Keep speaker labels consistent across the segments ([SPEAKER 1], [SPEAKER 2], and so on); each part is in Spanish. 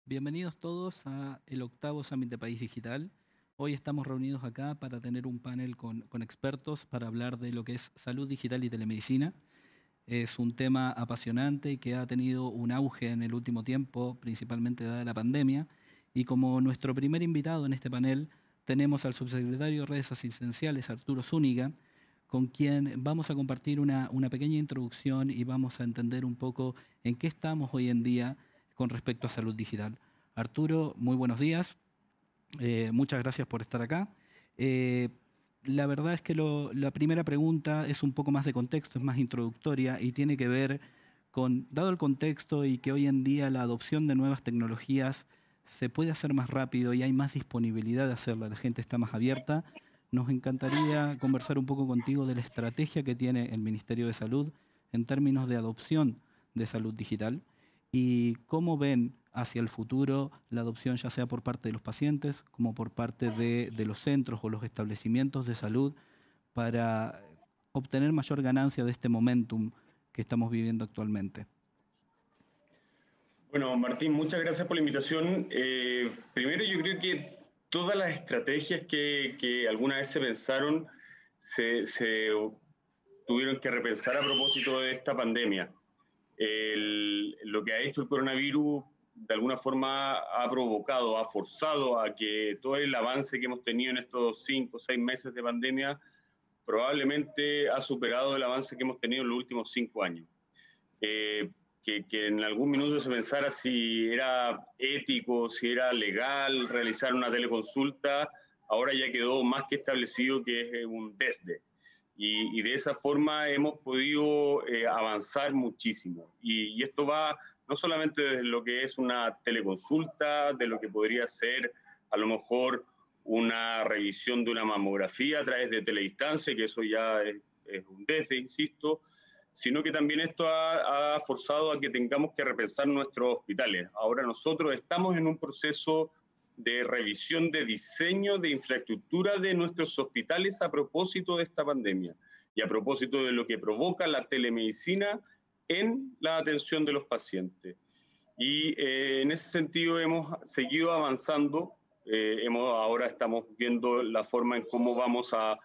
[SPEAKER 1] Bienvenidos todos a el octavo Summit de País Digital. Hoy estamos reunidos acá para tener un panel con expertos para hablar de lo que es salud digital y telemedicina. Es un tema apasionante y que ha tenido un auge en el último tiempo, principalmente dada la pandemia. Y como nuestro primer invitado en este panel, tenemos al subsecretario de Redes Asistenciales, Arturo Zúñiga, con quien vamos a compartir una pequeña introducción y vamos a entender un poco en qué estamos hoy en día con respecto a salud digital. Arturo, muy buenos días. Muchas gracias por estar acá. Eh, la verdad es que la primera pregunta es un poco más de contexto, es más introductoria y tiene que ver con, dado el contexto y que hoy en día la adopción de nuevas tecnologías se puede hacer más rápido y hay más disponibilidad de hacerla, la gente está más abierta, nos encantaría conversar un poco contigo de la estrategia que tiene el Ministerio de Salud en términos de adopción de salud digital y cómo ven hacia el futuro la adopción ya sea por parte de los pacientes como por parte de los centros o los establecimientos de salud para obtener mayor ganancia de este momentum que estamos viviendo actualmente.
[SPEAKER 2] Bueno, Martín, muchas gracias por la invitación. Primero, yo creo que todas las estrategias que alguna vez se pensaron se tuvieron que repensar a propósito de esta pandemia. Lo que ha hecho el coronavirus de alguna forma ha provocado, ha forzado a que todo el avance que hemos tenido en estos 5 o 6 meses de pandemia probablemente ha superado el avance que hemos tenido en los últimos 5 años. Que en algún minuto se pensara si era ético, si era legal realizar una teleconsulta, ahora ya quedó más que establecido que es un desde. Y de esa forma hemos podido avanzar muchísimo. Y esto va no solamente de lo que es una teleconsulta, de lo que podría ser a lo mejor una revisión de una mamografía a través de teledistancia, que eso ya es un desde, insisto, sino que también esto ha forzado a que tengamos que repensar nuestros hospitales. Ahora nosotros estamos en un proceso de revisión de diseño de infraestructura de nuestros hospitales a propósito de esta pandemia y a propósito de lo que provoca la telemedicina en la atención de los pacientes. Y en ese sentido hemos seguido avanzando. Ahora estamos viendo la forma en cómo vamos a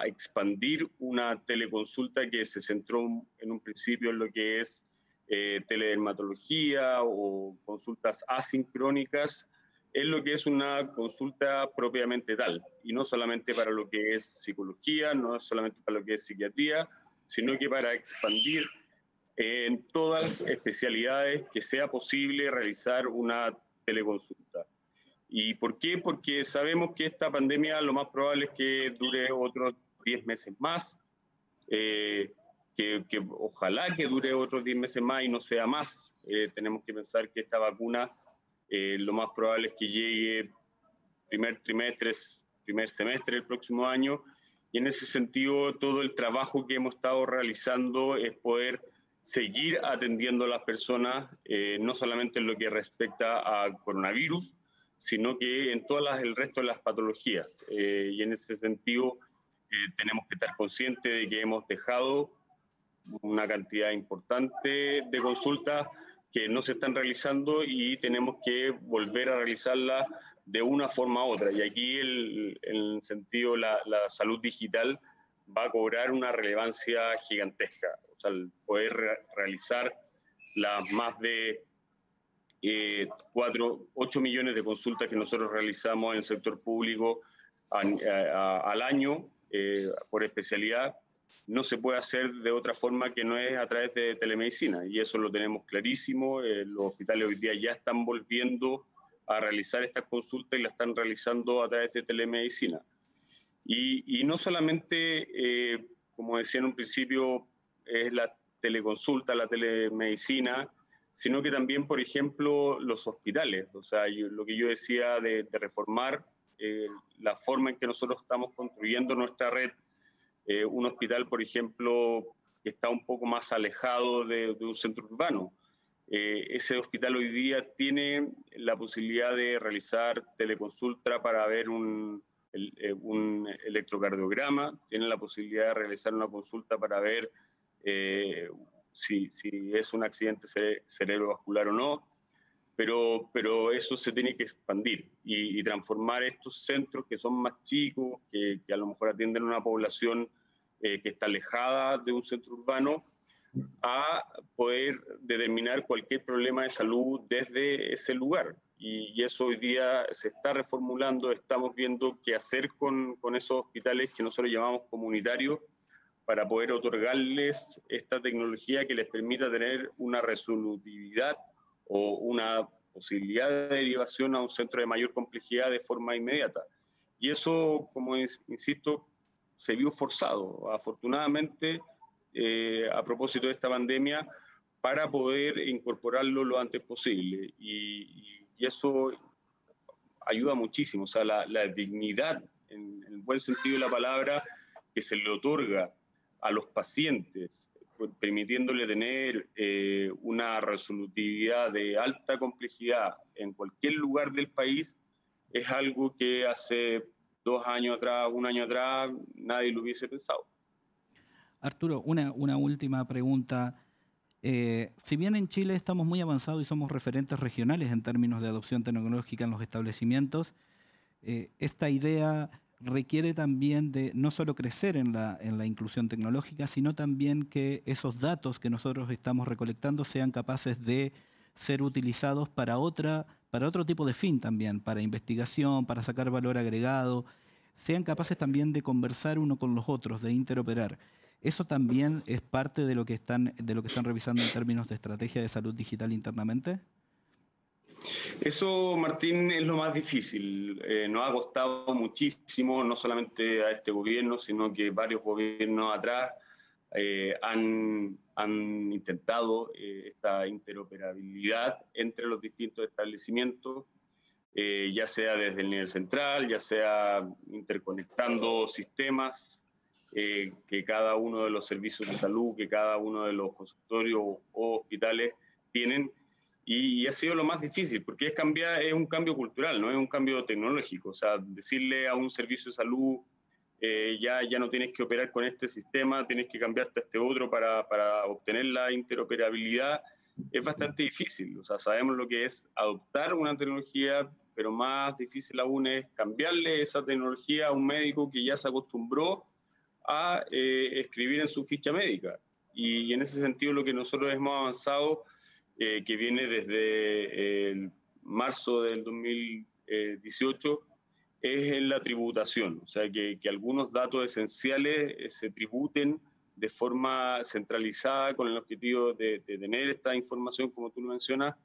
[SPEAKER 2] expandir una teleconsulta que se centró en un principio en lo que es teledermatología o consultas asincrónicas, en lo que es una consulta propiamente tal, y no solamente para lo que es psicología, no solamente para lo que es psiquiatría, sino que para expandir en todas las especialidades que sea posible realizar una teleconsulta. ¿Y por qué? Porque sabemos que esta pandemia lo más probable es que dure otros 10 meses más, que ojalá que dure otros 10 meses más y no sea más. Tenemos que pensar que esta vacuna lo más probable es que llegue primer trimestre, primer semestre del próximo año, y en ese sentido todo el trabajo que hemos estado realizando es poder seguir atendiendo a las personas, no solamente en lo que respecta a coronavirus, sino que en el resto de las patologías. Y en ese sentido tenemos que estar conscientes de que hemos dejado una cantidad importante de consultas que no se están realizando y tenemos que volver a realizarlas de una forma u otra. Y aquí el sentido, la salud digital va a cobrar una relevancia gigantesca. O sea, el poder realizar las más de 8 millones de consultas que nosotros realizamos en el sector público al año por especialidad, no se puede hacer de otra forma que no es a través de telemedicina, y eso lo tenemos clarísimo. Los hospitales hoy día ya están volviendo a realizar estas consultas y las están realizando a través de telemedicina. Y no solamente, como decía en un principio, es la teleconsulta, la telemedicina, sino que también, por ejemplo, los hospitales. O sea, lo que yo decía de reformar la forma en que nosotros estamos construyendo nuestra red. Un hospital, por ejemplo, que está un poco más alejado de un centro urbano. Ese hospital hoy día tiene la posibilidad de realizar teleconsulta para ver un electrocardiograma, tiene la posibilidad de realizar una consulta para ver si es un accidente cerebrovascular o no. pero eso se tiene que expandir y transformar estos centros que son más chicos, que a lo mejor atienden a una población que está alejada de un centro urbano, a poder determinar cualquier problema de salud desde ese lugar. Y eso hoy día se está reformulando, estamos viendo qué hacer con esos hospitales que nosotros llamamos comunitarios, para poder otorgarles esta tecnología que les permita tener una resolutividad o una posibilidad de derivación a un centro de mayor complejidad de forma inmediata. Y eso, como insisto, se vio forzado, afortunadamente, a propósito de esta pandemia, para poder incorporarlo lo antes posible. Y eso ayuda muchísimo, o sea, la dignidad, en el buen sentido de la palabra, que se le otorga a los pacientes, permitiéndole tener una resolutividad de alta complejidad en cualquier lugar del país, es algo que hace 2 años atrás, 1 año atrás, nadie lo hubiese pensado.
[SPEAKER 1] Arturo, una última pregunta. Si bien en Chile estamos muy avanzados y somos referentes regionales en términos de adopción tecnológica en los establecimientos, esta idea requiere también de no solo crecer en la inclusión tecnológica, sino también que esos datos que nosotros estamos recolectando sean capaces de ser utilizados para otro tipo de fin también, para investigación, para sacar valor agregado, sean capaces también de conversar uno con los otros, de interoperar. ¿Eso también es parte de lo que están revisando en términos de estrategia de salud digital internamente?
[SPEAKER 2] Eso, Martín, es lo más difícil. Nos ha costado muchísimo, no solamente a este gobierno, sino que varios gobiernos atrás han intentado esta interoperabilidad entre los distintos establecimientos, ya sea desde el nivel central, ya sea interconectando sistemas que cada uno de los servicios de salud, que cada uno de los consultorios o hospitales tienen. Y ha sido lo más difícil, porque es un cambio cultural, no es un cambio tecnológico. O sea, decirle a un servicio de salud, ya no tienes que operar con este sistema, tienes que cambiarte a este otro para obtener la interoperabilidad, es bastante difícil. O sea, sabemos lo que es adoptar una tecnología, pero más difícil aún es cambiarle esa tecnología a un médico que ya se acostumbró a escribir en su ficha médica. Y en ese sentido lo que nosotros hemos avanzado, que viene desde marzo del 2018, es en la tributación, o sea, que algunos datos esenciales se tributen de forma centralizada con el objetivo de tener esta información, como tú lo mencionas,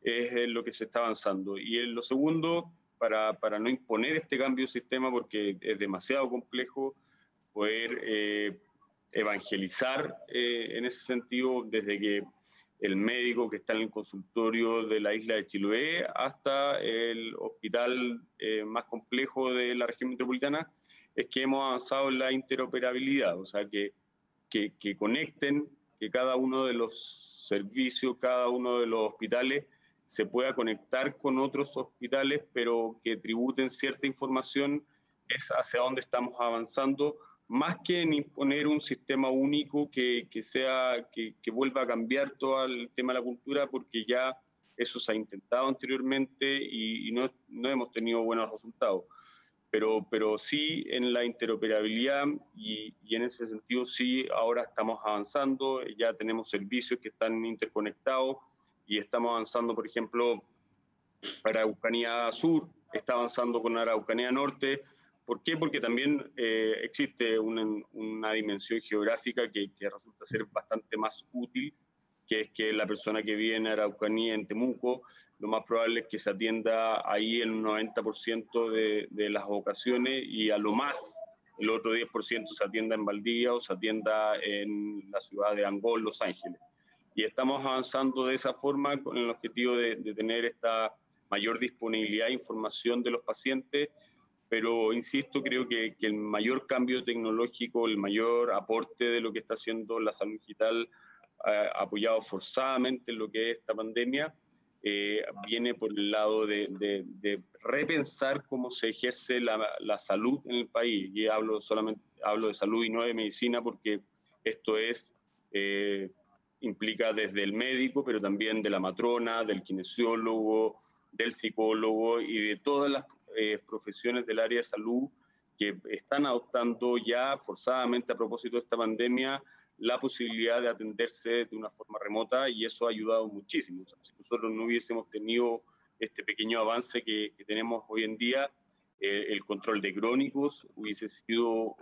[SPEAKER 2] es lo que se está avanzando. Y en lo segundo, para no imponer este cambio de sistema, porque es demasiado complejo poder evangelizar en ese sentido, desde que el médico que está en el consultorio de la isla de Chiloé hasta el hospital más complejo de la región metropolitana, es que hemos avanzado en la interoperabilidad, o sea, que conecten, que cada uno de los servicios, cada uno de los hospitales se pueda conectar con otros hospitales, pero que tributen cierta información, es hacia donde estamos avanzando, más que en imponer un sistema único que vuelva a cambiar todo el tema de la cultura, porque ya eso se ha intentado anteriormente y no hemos tenido buenos resultados. Pero sí en la interoperabilidad y en ese sentido sí ahora estamos avanzando, ya tenemos servicios que están interconectados y estamos avanzando, por ejemplo, Araucanía Sur está avanzando con Araucanía Norte. ¿Por qué? Porque también existe una dimensión geográfica que resulta ser bastante más útil, que es que la persona que vive en Araucanía, en Temuco, lo más probable es que se atienda ahí en un 90% de las ocasiones y a lo más el otro 10% se atienda en Valdivia o se atienda en la ciudad de Angol, Los Ángeles. Y estamos avanzando de esa forma con el objetivo de tener esta mayor disponibilidad de información de los pacientes, pero insisto, creo que el mayor cambio tecnológico, el mayor aporte de lo que está haciendo la salud digital, apoyado forzadamente en lo que es esta pandemia, viene por el lado de repensar cómo se ejerce la salud en el país. Y hablo de salud y no de medicina, porque esto es implica desde el médico, pero también de la matrona, del kinesiólogo, del psicólogo y de todas las profesiones del área de salud que están adoptando ya forzadamente a propósito de esta pandemia la posibilidad de atenderse de una forma remota, y eso ha ayudado muchísimo. O sea, si nosotros no hubiésemos tenido este pequeño avance que tenemos hoy en día, el control de crónicos hubiese sido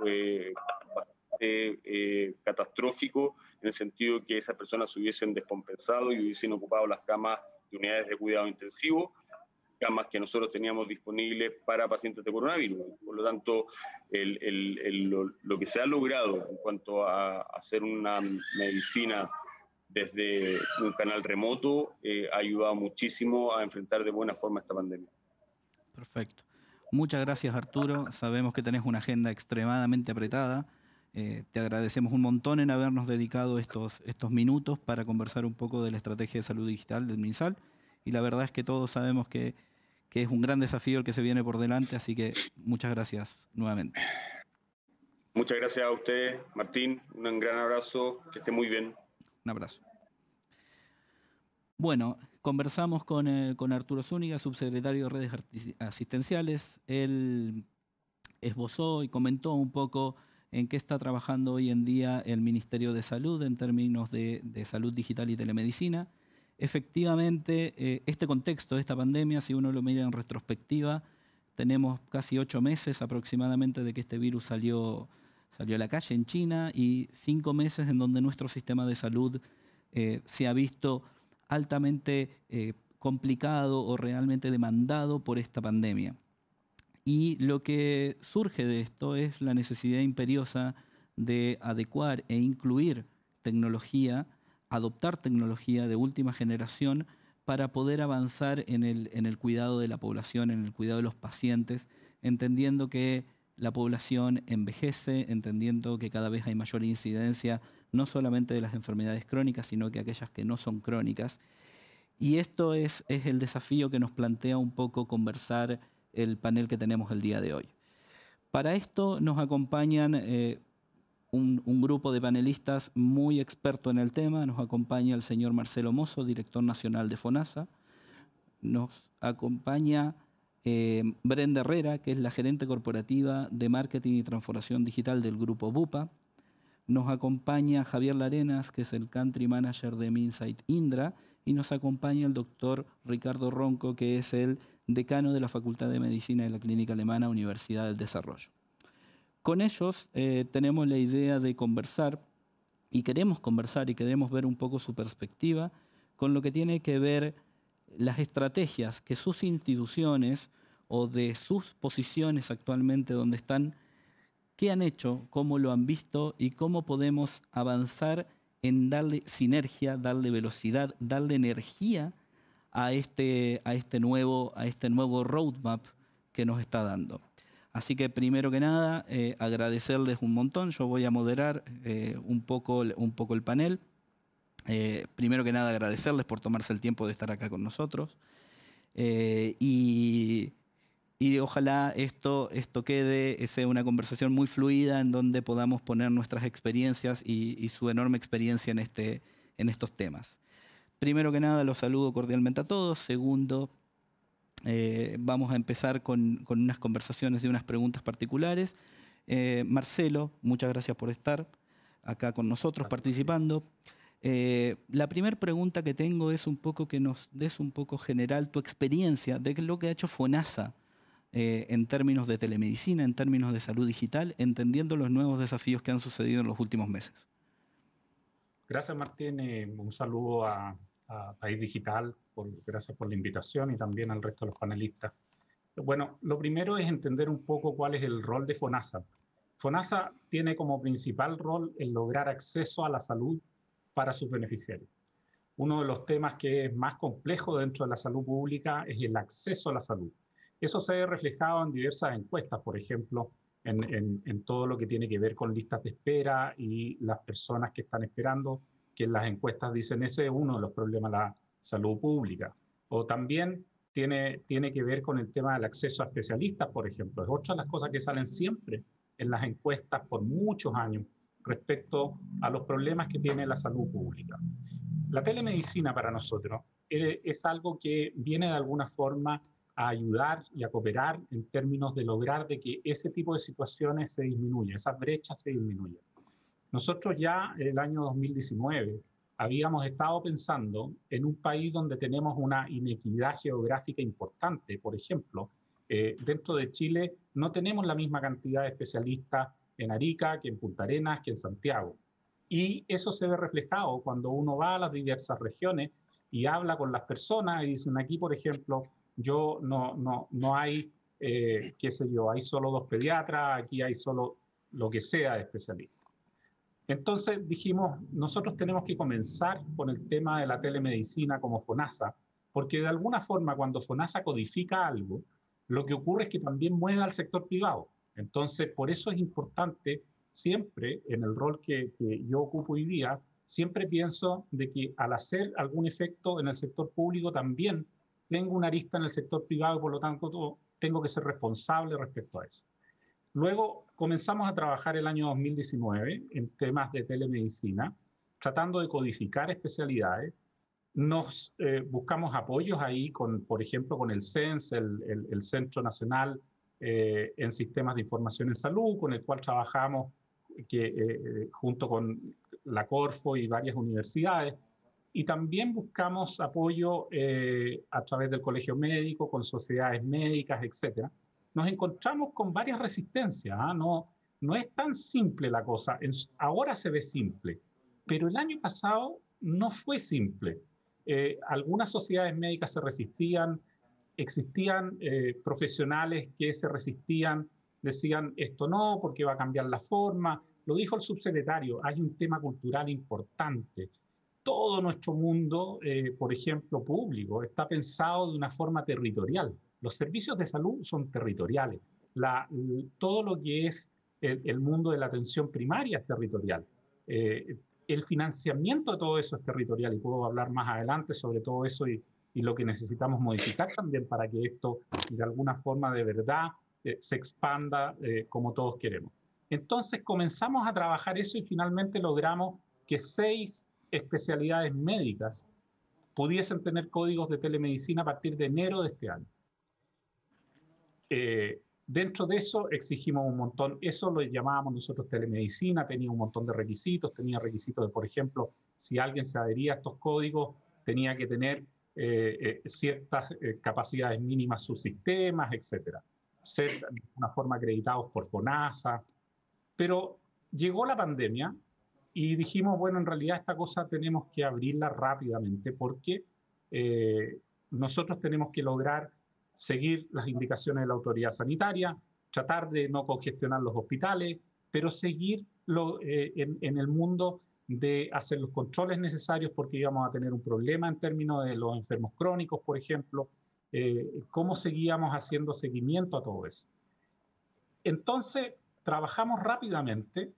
[SPEAKER 2] bastante catastrófico, en el sentido que esas personas se hubiesen descompensado y hubiesen ocupado las camas de unidades de cuidado intensivo, camas que nosotros teníamos disponibles para pacientes de coronavirus. Por lo tanto, lo que se ha logrado en cuanto a hacer una medicina desde un canal remoto ha ayudado muchísimo a enfrentar de buena forma esta pandemia.
[SPEAKER 1] Perfecto. Muchas gracias, Arturo. Sabemos que tenés una agenda extremadamente apretada. Te agradecemos un montón en habernos dedicado estos minutos para conversar un poco de la estrategia de salud digital del MinSal. Y la verdad es que todos sabemos que es un gran desafío el que se viene por delante, así que muchas gracias nuevamente.
[SPEAKER 2] Muchas gracias a usted, Martín. Un gran abrazo, que esté muy bien.
[SPEAKER 1] Un abrazo. Bueno, conversamos con Arturo Zúñiga, subsecretario de Redes Asistenciales. Él esbozó y comentó un poco en qué está trabajando hoy en día el Ministerio de Salud en términos de salud digital y telemedicina. Efectivamente, este contexto de esta pandemia, si uno lo mira en retrospectiva, tenemos casi 8 meses aproximadamente de que este virus salió a la calle en China, y 5 meses en donde nuestro sistema de salud se ha visto altamente complicado o realmente demandado por esta pandemia. Y lo que surge de esto es la necesidad imperiosa de adecuar e incluir tecnología, adoptar tecnología de última generación para poder avanzar en el cuidado de la población, en el cuidado de los pacientes, entendiendo que la población envejece, entendiendo que cada vez hay mayor incidencia no solamente de las enfermedades crónicas, sino que aquellas que no son crónicas. Y esto es el desafío que nos plantea un poco conversar el panel que tenemos el día de hoy. Para esto nos acompañan un grupo de panelistas muy experto en el tema. Nos acompaña el señor Marcelo Mozo, director nacional de FONASA. Nos acompaña Brenda Herrera, que es la gerente corporativa de marketing y transformación digital del grupo Bupa. Nos acompaña Javier Larenas, que es el country manager de Minsight Indra. Y nos acompaña el doctor Ricardo Ronco, que es el decano de la Facultad de Medicina de la Clínica Alemana, Universidad del Desarrollo. Con ellos tenemos la idea de conversar, y queremos ver un poco su perspectiva con lo que tiene que ver las estrategias que sus instituciones o de sus posiciones actualmente donde están, qué han hecho, cómo lo han visto y cómo podemos avanzar en darle sinergia, darle velocidad, darle energía a este nuevo roadmap que nos está dando. Así que primero que nada, agradecerles un montón. Yo voy a moderar un poco el panel. Primero que nada, agradecerles por tomarse el tiempo de estar acá con nosotros. Y ojalá esto sea una conversación muy fluida en donde podamos poner nuestras experiencias y su enorme experiencia en estos temas. Primero que nada, los saludo cordialmente a todos. Segundo, vamos a empezar con unas conversaciones y unas preguntas particulares. Marcelo, muchas gracias por estar acá con nosotros participando. La primera pregunta que tengo es un poco que nos des un poco general tu experiencia de lo que ha hecho FONASA en términos de telemedicina, en términos de salud digital, entendiendo los nuevos desafíos que han sucedido en los últimos meses.
[SPEAKER 3] Gracias, Martín. Un saludo a País Digital. Gracias por la invitación, y también al resto de los panelistas. Bueno, lo primero es entender un poco cuál es el rol de FONASA. FONASA tiene como principal rol el lograr acceso a la salud para sus beneficiarios. Uno de los temas que es más complejo dentro de la salud pública es el acceso a la salud. Eso se ve reflejado en diversas encuestas, por ejemplo, en todo lo que tiene que ver con listas de espera y las personas que están esperando, que en las encuestas dicen ese es uno de los problemas de la salud pública. O también tiene que ver con el tema del acceso a especialistas, por ejemplo. Es otra de las cosas que salen siempre en las encuestas por muchos años, respecto a los problemas que tiene la salud pública. La telemedicina para nosotros es algo que viene de alguna forma a ayudar y a cooperar en términos de lograr de que ese tipo de situaciones se disminuyan, esas brechas se disminuyan. Nosotros ya en el año 2019 habíamos estado pensando en un país donde tenemos una inequidad geográfica importante. Por ejemplo, dentro de Chile no tenemos la misma cantidad de especialistas en Arica que en Punta Arenas, que en Santiago. Y eso se ve reflejado cuando uno va a las diversas regiones y habla con las personas y dicen aquí, por ejemplo, no hay, qué sé yo, hay solo 2 pediatras, aquí hay solo lo que sea de especialistas. Entonces dijimos, nosotros tenemos que comenzar con el tema de la telemedicina como FONASA, porque de alguna forma cuando FONASA codifica algo, lo que ocurre es que también mueve al sector privado. Entonces, por eso es importante siempre, en el rol que yo ocupo hoy día, siempre pienso de que al hacer algún efecto en el sector público también tengo una arista en el sector privado y por lo tanto tengo que ser responsable respecto a eso. Luego comenzamos a trabajar el año 2019 en temas de telemedicina, tratando de codificar especialidades. Nos buscamos apoyos ahí, por ejemplo, con el CENS, el Centro Nacional en Sistemas de Información en Salud, con el cual trabajamos junto con la Corfo y varias universidades. Y también buscamos apoyo a través del Colegio Médico, con sociedades médicas, etc. Nos encontramos con varias resistencias. No es tan simple la cosa. Ahora se ve simple, pero el año pasado no fue simple. Algunas sociedades médicas se resistían, existían profesionales que se resistían, decían esto no, porque va a cambiar la forma. Lo dijo el subsecretario, hay un tema cultural importante. Todo nuestro mundo, por ejemplo, público, está pensado de una forma territorial. Los servicios de salud son territoriales. Todo lo que es el mundo de la atención primaria es territorial. El financiamiento de todo eso es territorial y puedo hablar más adelante sobre todo eso y lo que necesitamos modificar también para que esto de alguna forma de verdad se expanda como todos queremos. Entonces comenzamos a trabajar eso y finalmente logramos que 6 especialidades médicas pudiesen tener códigos de telemedicina a partir de enero de este año. Dentro de eso exigimos un montón, eso lo llamábamos nosotros telemedicina, tenía un montón de requisitos, tenía requisitos de, por ejemplo, si alguien se adhería a estos códigos, tenía que tener ciertas capacidades mínimas sus sistemas, etc. Ser de una forma acreditados por FONASA. Pero llegó la pandemia y dijimos, bueno, en realidad esta cosa tenemos que abrirla rápidamente porque nosotros tenemos que lograr seguir las indicaciones de la autoridad sanitaria, tratar de no congestionar los hospitales, pero seguir en el mundo de hacer los controles necesarios porque íbamos a tener un problema en términos de los enfermos crónicos, por ejemplo, cómo seguíamos haciendo seguimiento a todo eso. Entonces, trabajamos rápidamente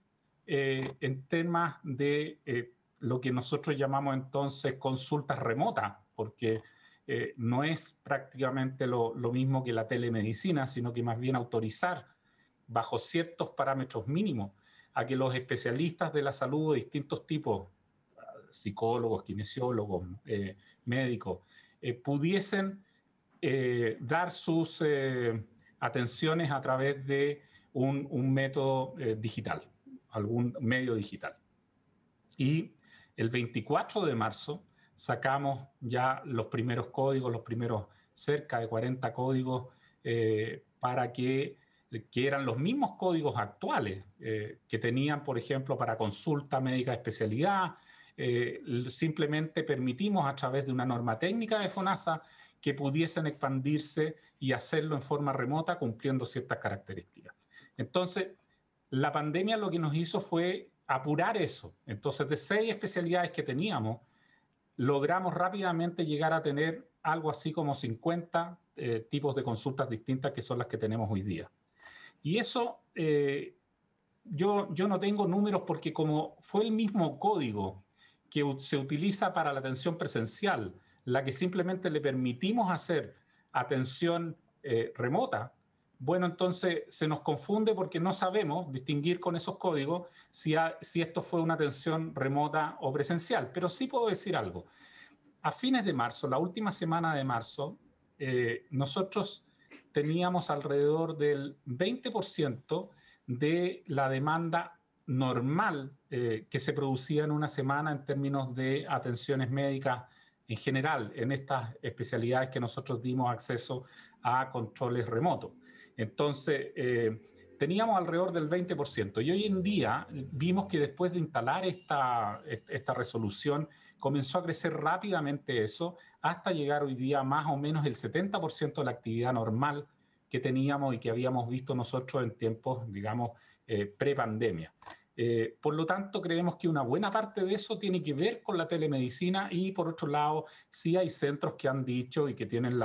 [SPEAKER 3] en temas de lo que nosotros llamamos entonces consultas remotas, porque no es prácticamente lo mismo que la telemedicina, sino que más bien autorizar bajo ciertos parámetros mínimos a que los especialistas de la salud de distintos tipos, psicólogos, kinesiólogos, médicos, pudiesen dar sus atenciones a través de un método digital, algún medio digital. Y el 24 de marzo sacamos ya los primeros códigos, los primeros cerca de 40 códigos para que eran los mismos códigos actuales que tenían, por ejemplo, para consulta médica de especialidad. Simplemente permitimos a través de una norma técnica de FONASA que pudiesen expandirse y hacerlo en forma remota cumpliendo ciertas características. Entonces, la pandemia lo que nos hizo fue apurar eso. Entonces, de 6 especialidades que teníamos, logramos rápidamente llegar a tener algo así como 50 tipos de consultas distintas que son las que tenemos hoy día. Y eso, yo no tengo números porque como fue el mismo código que se utiliza para la atención presencial, la que simplemente le permitimos hacer atención remota, bueno, entonces se nos confunde porque no sabemos distinguir con esos códigos si esto fue una atención remota o presencial. Pero sí puedo decir algo. A fines de marzo, la última semana de marzo, nosotros teníamos alrededor del 20% de la demanda normal que se producía en una semana en términos de atenciones médicas en general, en estas especialidades que nosotros dimos acceso a controles remotos. Entonces, teníamos alrededor del 20%. Y hoy en día vimos que después de instalar esta resolución, comenzó a crecer rápidamente eso, hasta llegar hoy día a más o menos el 70% de la actividad normal que teníamos y que habíamos visto nosotros en tiempos, digamos, pre-pandemia. Por lo tanto, creemos que una buena parte de eso tiene que ver con la telemedicina y, por otro lado, sí hay centros que han dicho y que tienen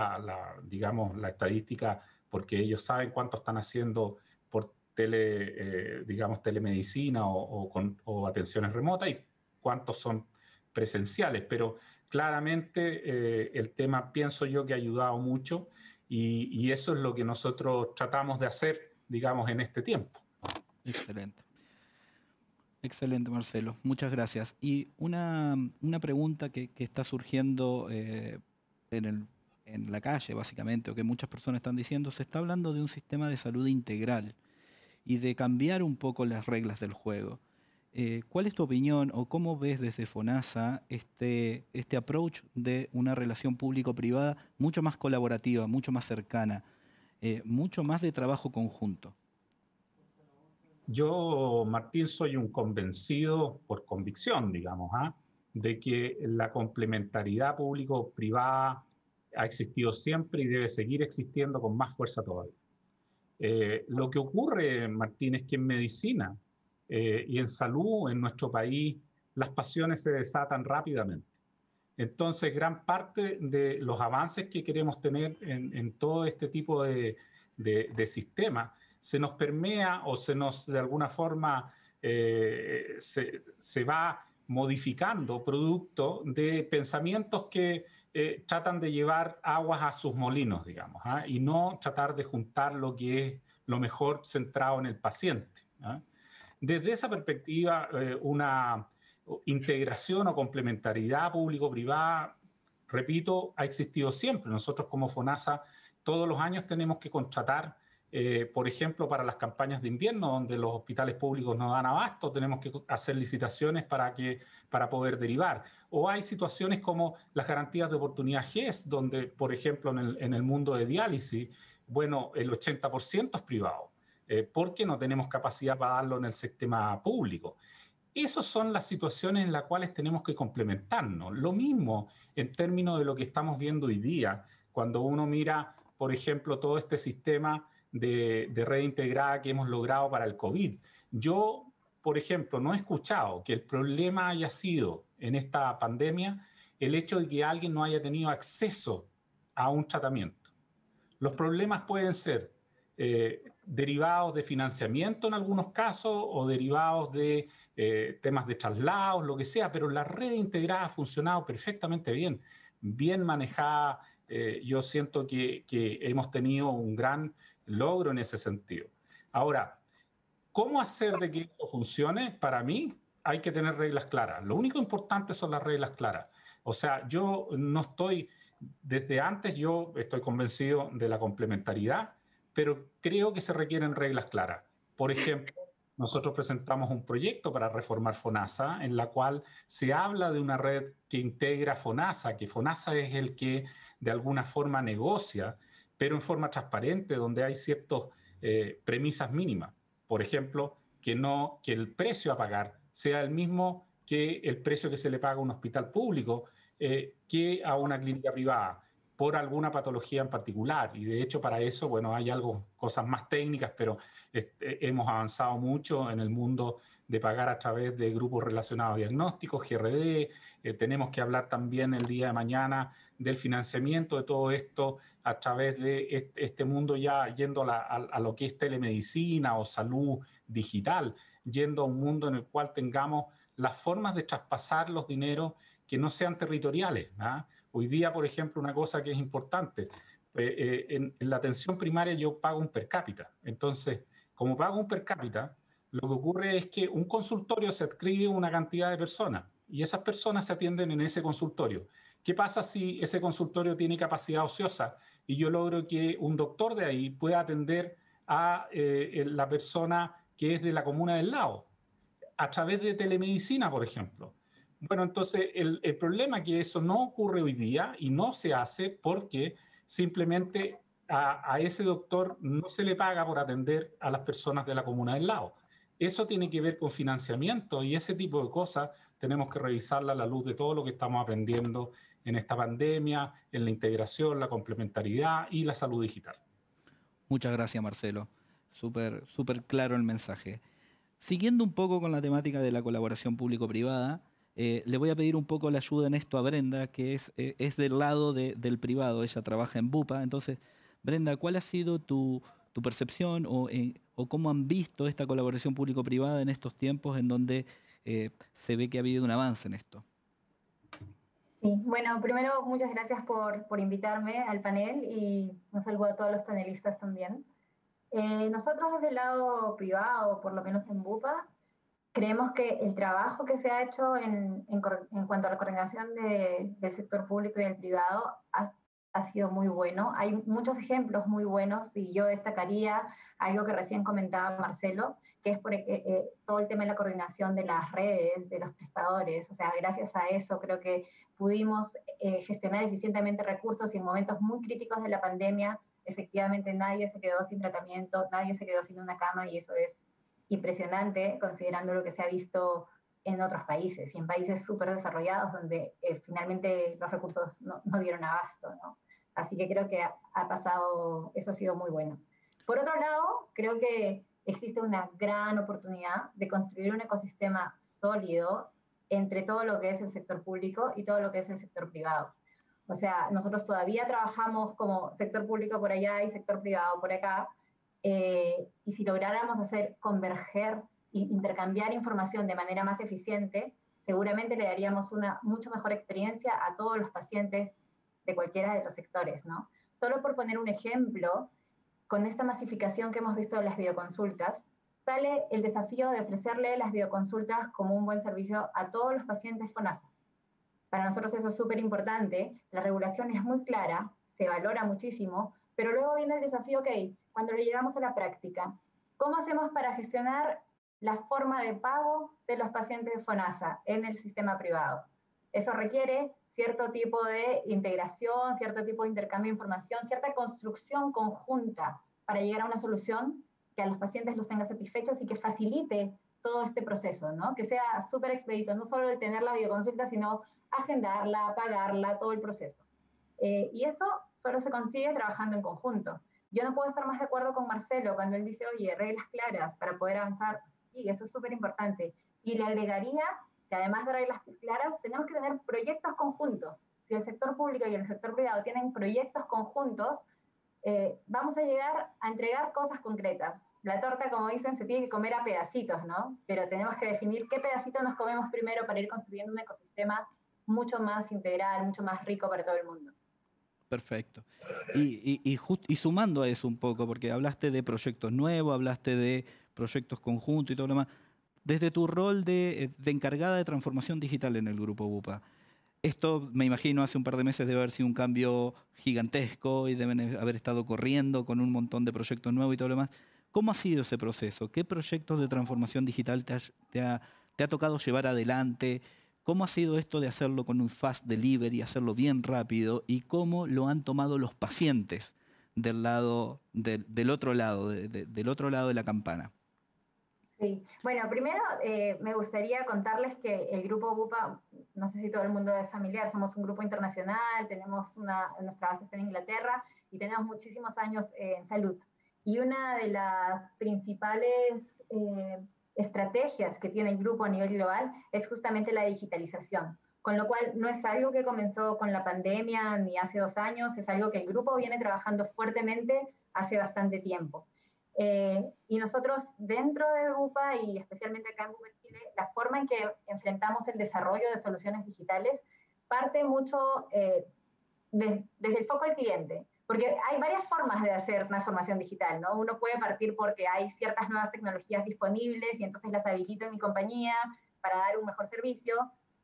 [SPEAKER 3] digamos, la estadística porque ellos saben cuánto están haciendo por digamos, telemedicina o atenciones remotas y cuántos son presenciales, pero claramente el tema pienso yo que ha ayudado mucho y eso es lo que nosotros tratamos de hacer, digamos, en este tiempo.
[SPEAKER 1] Excelente. Excelente, Marcelo. Muchas gracias. Y una pregunta que está surgiendo en la calle, básicamente, o que muchas personas están diciendo, se está hablando de un sistema de salud integral y de cambiar un poco las reglas del juego. ¿Cuál es tu opinión o cómo ves desde FONASA este approach de una relación público-privada mucho más colaborativa, mucho más cercana, mucho más de trabajo conjunto?
[SPEAKER 3] Yo, Martín, soy un convencido por convicción, digamos, de que la complementariedad público-privada ha existido siempre y debe seguir existiendo con más fuerza todavía. Lo que ocurre, Martín, es que en medicina y en salud en nuestro país las pasiones se desatan rápidamente. Entonces, gran parte de los avances que queremos tener en todo este tipo de sistemas se nos permea o se nos, de alguna forma, se va modificando producto de pensamientos que tratan de llevar aguas a sus molinos, digamos, y no tratar de juntar lo que es lo mejor centrado en el paciente. Desde esa perspectiva, una integración o complementariedad público-privada, repito, ha existido siempre. Nosotros como FONASA todos los años tenemos que contratar, por ejemplo, para las campañas de invierno, donde los hospitales públicos no dan abasto, tenemos que hacer licitaciones para poder derivar. O hay situaciones como las garantías de oportunidad GES, donde, por ejemplo, en el mundo de diálisis, bueno, el 80% es privado, porque no tenemos capacidad para darlo en el sistema público. Esas son las situaciones en las cuales tenemos que complementarnos. Lo mismo en términos de lo que estamos viendo hoy día, cuando uno mira, por ejemplo, todo este sistema de red integrada que hemos logrado para el COVID. Yo, por ejemplo, no he escuchado que el problema haya sido en esta pandemia el hecho de que alguien no haya tenido acceso a un tratamiento. Los problemas pueden ser derivados de financiamiento en algunos casos o derivados de temas de traslados, lo que sea, pero la red integrada ha funcionado perfectamente bien, bien manejada. Yo siento que hemos tenido un gran logro en ese sentido. Ahora, ¿cómo hacer de que esto funcione? Para mí hay que tener reglas claras. Lo único importante son las reglas claras. O sea, yo no estoy, desde antes yo estoy convencido de la complementariedad, pero creo que se requieren reglas claras. Por ejemplo, nosotros presentamos un proyecto para reformar FONASA, en la cual se habla de una red que integra FONASA, que FONASA es el que de alguna forma negocia, pero en forma transparente, donde hay ciertas premisas mínimas. Por ejemplo, que el precio a pagar sea el mismo que el precio que se le paga a un hospital público que a una clínica privada, por alguna patología en particular. Y de hecho para eso, bueno, hay cosas más técnicas, pero hemos avanzado mucho en el mundo de pagar a través de grupos relacionados a diagnósticos, GRD. Tenemos que hablar también el día de mañana del financiamiento de todo esto a través de este mundo ya yendo a lo que es telemedicina o salud digital, yendo a un mundo en el cual tengamos las formas de traspasar los dineros que no sean territoriales. Hoy día, por ejemplo, una cosa que es importante, En la atención primaria yo pago un per cápita. Entonces, como pago un per cápita, lo que ocurre es que un consultorio se adscribe a una cantidad de personas y esas personas se atienden en ese consultorio. ¿Qué pasa si ese consultorio tiene capacidad ociosa y yo logro que un doctor de ahí pueda atender a la persona que es de la comuna del lado, a través de telemedicina, por ejemplo? Bueno, entonces el problema es que eso no ocurre hoy día y no se hace porque simplemente a ese doctor no se le paga por atender a las personas de la comuna del lado. Eso tiene que ver con financiamiento y ese tipo de cosas tenemos que revisarla a la luz de todo lo que estamos aprendiendo en esta pandemia, en la integración, la complementariedad y la salud digital.
[SPEAKER 1] Muchas gracias, Marcelo. Súper claro el mensaje. Siguiendo un poco con la temática de la colaboración público-privada, le voy a pedir un poco la ayuda en esto a Brenda, que es del lado del privado. Ella trabaja en Bupa. Entonces, Brenda, ¿cuál ha sido tu percepción o cómo han visto esta colaboración público-privada en estos tiempos en donde se ve que ha habido un avance en esto?
[SPEAKER 4] Sí, bueno, primero muchas gracias por invitarme al panel y un saludo a todos los panelistas también. Nosotros desde el lado privado, por lo menos en Bupa, creemos que el trabajo que se ha hecho en cuanto a la coordinación del sector público y del privado ha sido muy bueno. Hay muchos ejemplos muy buenos y yo destacaría algo que recién comentaba Marcelo, que es todo el tema de la coordinación de las redes, de los prestadores. O sea, gracias a eso creo que pudimos gestionar eficientemente recursos y en momentos muy críticos de la pandemia, efectivamente nadie se quedó sin tratamiento, nadie se quedó sin una cama y eso es impresionante considerando lo que se ha visto en otros países y en países súper desarrollados donde finalmente los recursos no dieron abasto, ¿no? Así que creo que ha pasado, eso ha sido muy bueno. Por otro lado, creo que existe una gran oportunidad de construir un ecosistema sólido entre todo lo que es el sector público y todo lo que es el sector privado. O sea, nosotros todavía trabajamos como sector público por allá y sector privado por acá, y si lográramos hacer converger e intercambiar información de manera más eficiente, seguramente le daríamos una mucho mejor experiencia a todos los pacientes de cualquiera de los sectores, ¿no? Solo por poner un ejemplo, con esta masificación que hemos visto de las videoconsultas, sale el desafío de ofrecerle las videoconsultas como un buen servicio a todos los pacientes FONASA. Para nosotros eso es súper importante, la regulación es muy clara, se valora muchísimo, pero luego viene el desafío, ok, cuando lo llevamos a la práctica, ¿cómo hacemos para gestionar la forma de pago de los pacientes de FONASA en el sistema privado? Eso requiere cierto tipo de integración, cierto tipo de intercambio de información, cierta construcción conjunta para llegar a una solución que a los pacientes los tenga satisfechos y que facilite todo este proceso, ¿no? Que sea súper expedito, no solo el tener la videoconsulta, sino agendarla, pagarla, todo el proceso. Y eso solo se consigue trabajando en conjunto. Yo no puedo estar más de acuerdo con Marcelo cuando él dice, oye, reglas claras para poder avanzar. Sí, eso es súper importante. Y le agregaría que además de reglas claras, tenemos que tener proyectos conjuntos. Si el sector público y el sector privado tienen proyectos conjuntos, vamos a llegar a entregar cosas concretas. La torta, como dicen, se tiene que comer a pedacitos, ¿no? Pero tenemos que definir qué pedacito nos comemos primero para ir construyendo un ecosistema mucho más integral, mucho más rico para todo el mundo.
[SPEAKER 1] Perfecto. Y sumando a eso un poco, porque hablaste de proyectos nuevos, hablaste de proyectos conjuntos y todo lo demás, desde tu rol de encargada de transformación digital en el Grupo Bupa, esto me imagino hace un par de meses debe haber sido un cambio gigantesco y deben haber estado corriendo con un montón de proyectos nuevos y todo lo demás. ¿Cómo ha sido ese proceso? ¿Qué proyectos de transformación digital te ha tocado llevar adelante? ¿Cómo ha sido esto de hacerlo con un fast delivery, hacerlo bien rápido? ¿Y cómo lo han tomado los pacientes del otro lado, del otro lado de la campana?
[SPEAKER 4] Sí, bueno, primero me gustaría contarles que el Grupo Bupa, no sé si todo el mundo es familiar, somos un grupo internacional, tenemos nuestra base está en Inglaterra y tenemos muchísimos años en salud. Y una de las principales estrategias que tiene el grupo a nivel global es justamente la digitalización, con lo cual no es algo que comenzó con la pandemia ni hace 2 años, es algo que el grupo viene trabajando fuertemente hace bastante tiempo. Y nosotros dentro de Bupa y especialmente acá en Bupa Chile, la forma en que enfrentamos el desarrollo de soluciones digitales parte mucho desde el foco del cliente. porque hay varias formas de hacer transformación digital, ¿no? Uno puede partir porque hay ciertas nuevas tecnologías disponibles y entonces las habilito en mi compañía para dar un mejor servicio,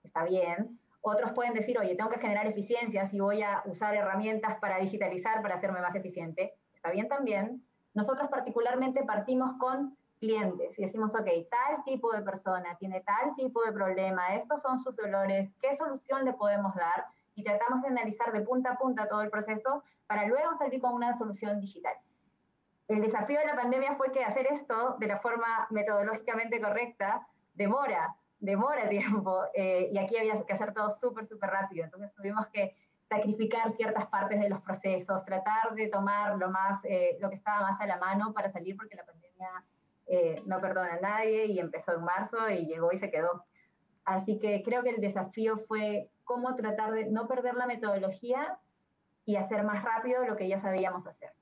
[SPEAKER 4] está bien. Otros pueden decir, oye, tengo que generar eficiencias y voy a usar herramientas para digitalizar para hacerme más eficiente, está bien también. Nosotros particularmente partimos con clientes y decimos, ok, tal tipo de persona tiene tal tipo de problema, estos son sus dolores, ¿qué solución le podemos dar? Y tratamos de analizar de punta a punta todo el proceso para luego salir con una solución digital. El desafío de la pandemia fue que hacer esto de la forma metodológicamente correcta demora tiempo, y aquí había que hacer todo súper rápido, entonces tuvimos que sacrificar ciertas partes de los procesos, tratar de tomar lo que estaba más a la mano para salir, porque la pandemia no perdona a nadie y empezó en marzo y llegó y se quedó. Así que creo que el desafío fue cómo tratar de no perder la metodología y hacer más rápido lo que ya sabíamos hacer.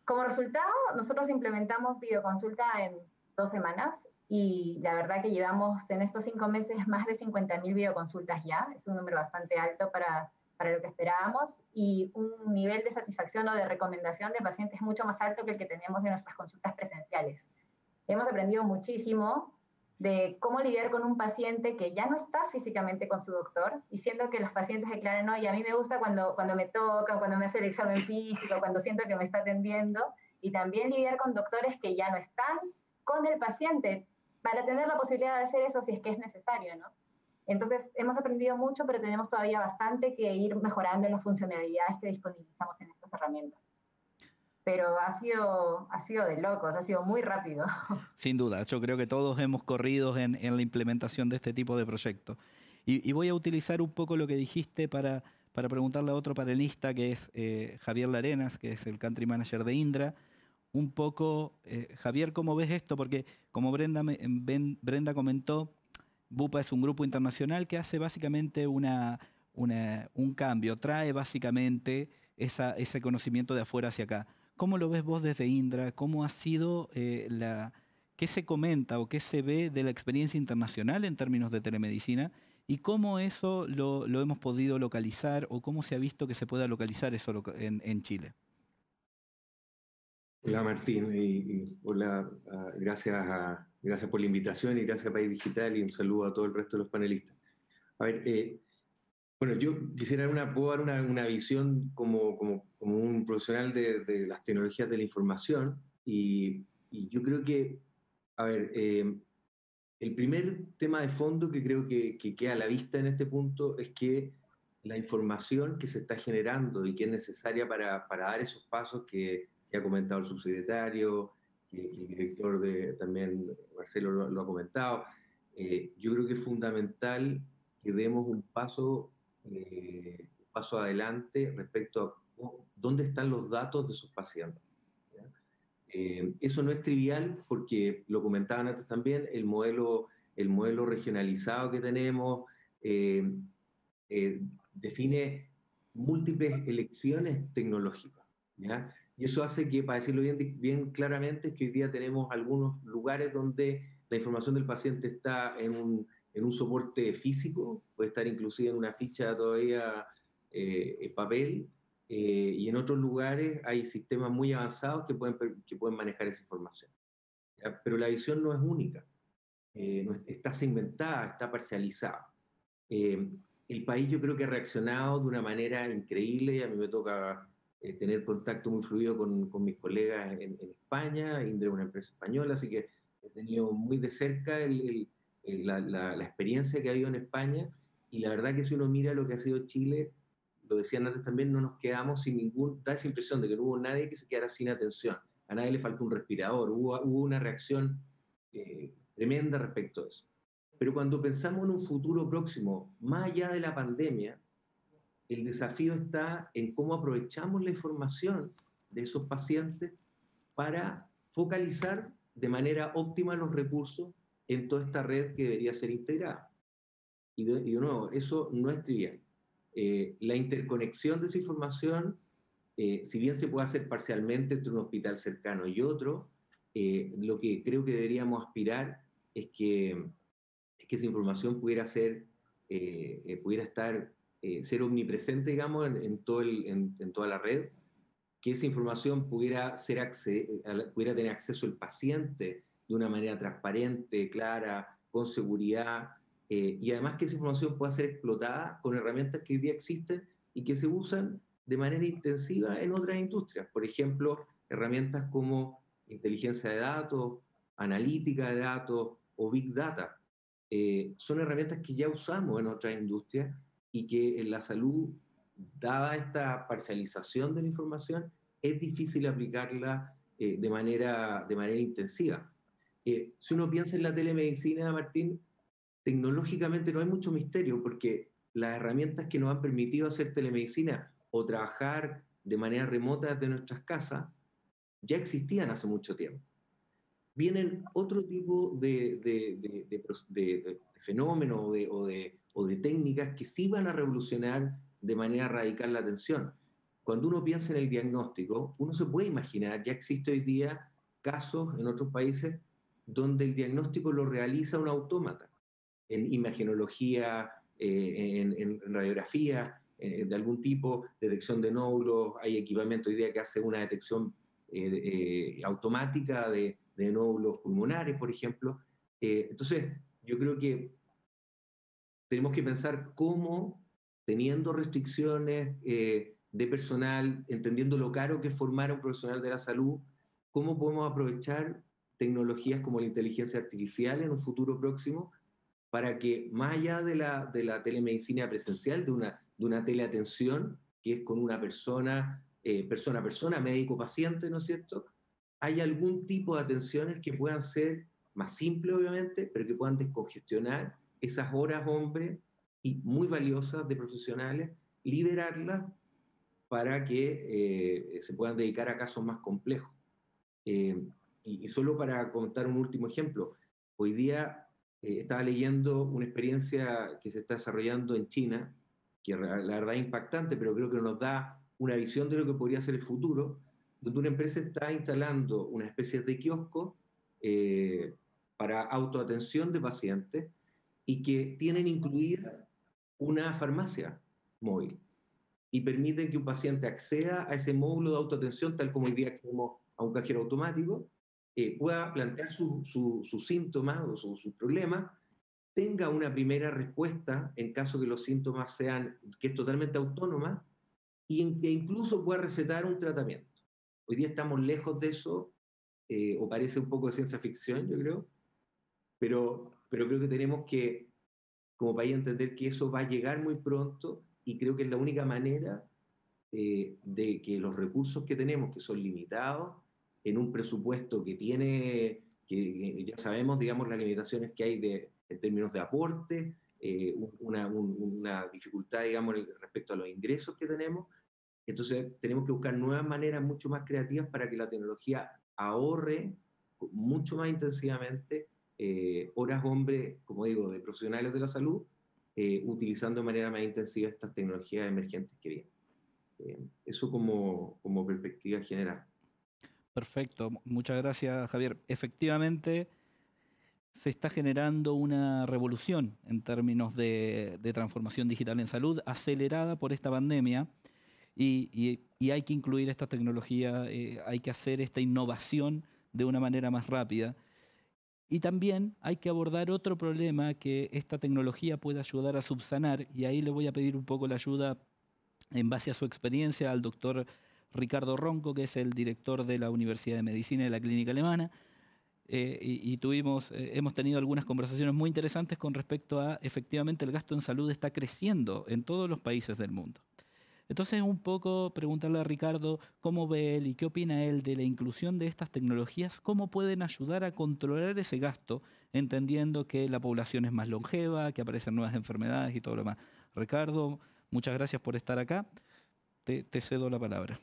[SPEAKER 4] Como resultado, nosotros implementamos videoconsulta en 2 semanas y la verdad que llevamos en estos 5 meses más de 50.000 videoconsultas ya. Es un número bastante alto para lo que esperábamos y un nivel de satisfacción o de recomendación de pacientes mucho más alto que el que tenemos en nuestras consultas presenciales. Hemos aprendido muchísimo de cómo lidiar con un paciente que ya no está físicamente con su doctor, y siento que los pacientes declaran, oye, a mí me gusta cuando me tocan, cuando me hace el examen físico, cuando siento que me está atendiendo, y también lidiar con doctores que ya no están con el paciente, para tener la posibilidad de hacer eso si es que es necesario, ¿no? Entonces, hemos aprendido mucho, pero tenemos todavía bastante que ir mejorando en las funcionalidades que disponibilizamos en estas herramientas. Pero ha sido de locos, ha sido muy rápido.
[SPEAKER 1] Sin duda, yo creo que todos hemos corrido en la implementación de este tipo de proyectos. Y voy a utilizar un poco lo que dijiste para preguntarle a otro panelista, que es Javier Larenas, que es el Country Manager de Indra. Un poco, Javier, ¿cómo ves esto? Porque como Brenda comentó, Bupa es un grupo internacional que hace básicamente un cambio, trae básicamente ese conocimiento de afuera hacia acá. ¿Cómo lo ves vos desde Indra? ¿Cómo ha sido qué se comenta o qué se ve de la experiencia internacional en términos de telemedicina? ¿Y cómo eso lo hemos podido localizar o cómo se ha visto que se pueda localizar eso en Chile?
[SPEAKER 5] Hola Martín, y hola, gracias por la invitación y gracias a País Digital y un saludo a todo el resto de los panelistas. A ver, bueno, yo quisiera puedo dar una visión como un profesional de las tecnologías de la información y yo creo que, a ver, el primer tema de fondo que creo que queda a la vista en este punto es que la información que se está generando y que es necesaria para dar esos pasos que ha comentado el subsecretario, que el director también, Marcelo, lo ha comentado, yo creo que es fundamental que demos un paso adelante respecto a dónde están los datos de sus pacientes. Eso no es trivial porque, lo comentaban antes también, el modelo regionalizado que tenemos define múltiples elecciones tecnológicas, ¿ya? Y eso hace que, para decirlo bien claramente, es que hoy día tenemos algunos lugares donde la información del paciente está en un soporte físico, puede estar inclusive en una ficha todavía en papel, y en otros lugares hay sistemas muy avanzados que pueden manejar esa información, ¿ya? Pero la visión no es única, está segmentada, está parcializada. El país yo creo que ha reaccionado de una manera increíble, y a mí me toca tener contacto muy fluido con mis colegas en España. Indra es una empresa española, así que he tenido muy de cerca la experiencia que ha habido en España, y la verdad que si uno mira lo que ha sido Chile, lo decían antes también, no nos quedamos da esa impresión de que no hubo nadie que se quedara sin atención, a nadie le faltó un respirador, hubo una reacción tremenda respecto a eso. Pero cuando pensamos en un futuro próximo, más allá de la pandemia, el desafío está en cómo aprovechamos la información de esos pacientes para focalizar de manera óptima los recursos en toda esta red que debería ser integrada. Y de nuevo, eso no es trivial. La interconexión de esa información, si bien se puede hacer parcialmente entre un hospital cercano y otro, lo que creo que deberíamos aspirar es que esa información pudiera ser ser omnipresente, digamos, en toda la red, que esa información pudiera tener acceso el paciente de una manera transparente, clara, con seguridad, y además que esa información pueda ser explotada con herramientas que hoy día existen y que se usan de manera intensiva en otras industrias. Por ejemplo, herramientas como inteligencia de datos, analítica de datos o Big Data. Son herramientas que ya usamos en otras industrias y que en la salud, dada esta parcialización de la información, es difícil aplicarla de manera intensiva. Si uno piensa en la telemedicina, Martín, tecnológicamente no hay mucho misterio, porque las herramientas que nos han permitido hacer telemedicina o trabajar de manera remota desde nuestras casas ya existían hace mucho tiempo. Vienen otro tipo de fenómenos o de técnicas que sí van a revolucionar de manera radical la atención. Cuando uno piensa en el diagnóstico, uno se puede imaginar, ya existe hoy día casos en otros países donde el diagnóstico lo realiza un autómata, en imagenología, en radiografía de algún tipo, detección de nódulos, hay equipamiento hoy día que hace una detección automática de nódulos pulmonares, por ejemplo. Entonces, yo creo que tenemos que pensar cómo, teniendo restricciones de personal, entendiendo lo caro que es formar a un profesional de la salud, cómo podemos aprovechar tecnologías como la inteligencia artificial en un futuro próximo para que, más allá de la telemedicina presencial, de una teleatención, que es con una persona a persona, médico-paciente, ¿no es cierto?, hay algún tipo de atenciones que puedan ser más simples, obviamente, pero que puedan descongestionar esas horas, hombre, y muy valiosas de profesionales, liberarlas para que se puedan dedicar a casos más complejos. Y solo para contar un último ejemplo, hoy día estaba leyendo una experiencia que se está desarrollando en China, que la verdad es impactante, pero creo que nos da una visión de lo que podría ser el futuro, donde una empresa está instalando una especie de kiosco para autoatención de pacientes y que tienen incluida una farmacia móvil y permiten que un paciente acceda a ese módulo de autoatención, tal como hoy día accedemos a un cajero automático, pueda plantear sus síntomas o sus problemas, tenga una primera respuesta en caso que los síntomas sean, que es totalmente autónoma, e incluso pueda recetar un tratamiento. Hoy día estamos lejos de eso, o parece un poco de ciencia ficción, yo creo, pero creo que tenemos que, como país, entender que eso va a llegar muy pronto, y creo que es la única manera de que los recursos que tenemos, que son limitados, en un presupuesto que ya sabemos, digamos, las limitaciones que hay en términos de aporte, una dificultad, digamos, respecto a los ingresos que tenemos. Entonces, tenemos que buscar nuevas maneras mucho más creativas para que la tecnología ahorre mucho más intensivamente horas, hombre, como digo, de profesionales de la salud, utilizando de manera más intensiva estas tecnologías emergentes que vienen. Eso como perspectiva general.
[SPEAKER 1] Perfecto, muchas gracias, Javier. Efectivamente, se está generando una revolución en términos de transformación digital en salud, acelerada por esta pandemia, y hay que incluir esta tecnología, hay que hacer esta innovación de una manera más rápida. Y también hay que abordar otro problema que esta tecnología puede ayudar a subsanar, y ahí le voy a pedir un poco la ayuda, en base a su experiencia, al doctor Ricardo Ronco, que es el director de la Universidad de Medicina de la Clínica Alemana, y hemos tenido algunas conversaciones muy interesantes con respecto a, efectivamente, el gasto en salud está creciendo en todos los países del mundo. Entonces, un poco preguntarle a Ricardo cómo ve él y qué opina él de la inclusión de estas tecnologías, cómo pueden ayudar a controlar ese gasto, entendiendo que la población es más longeva, que aparecen nuevas enfermedades y todo lo demás. Ricardo, muchas gracias por estar acá. Te cedo la palabra.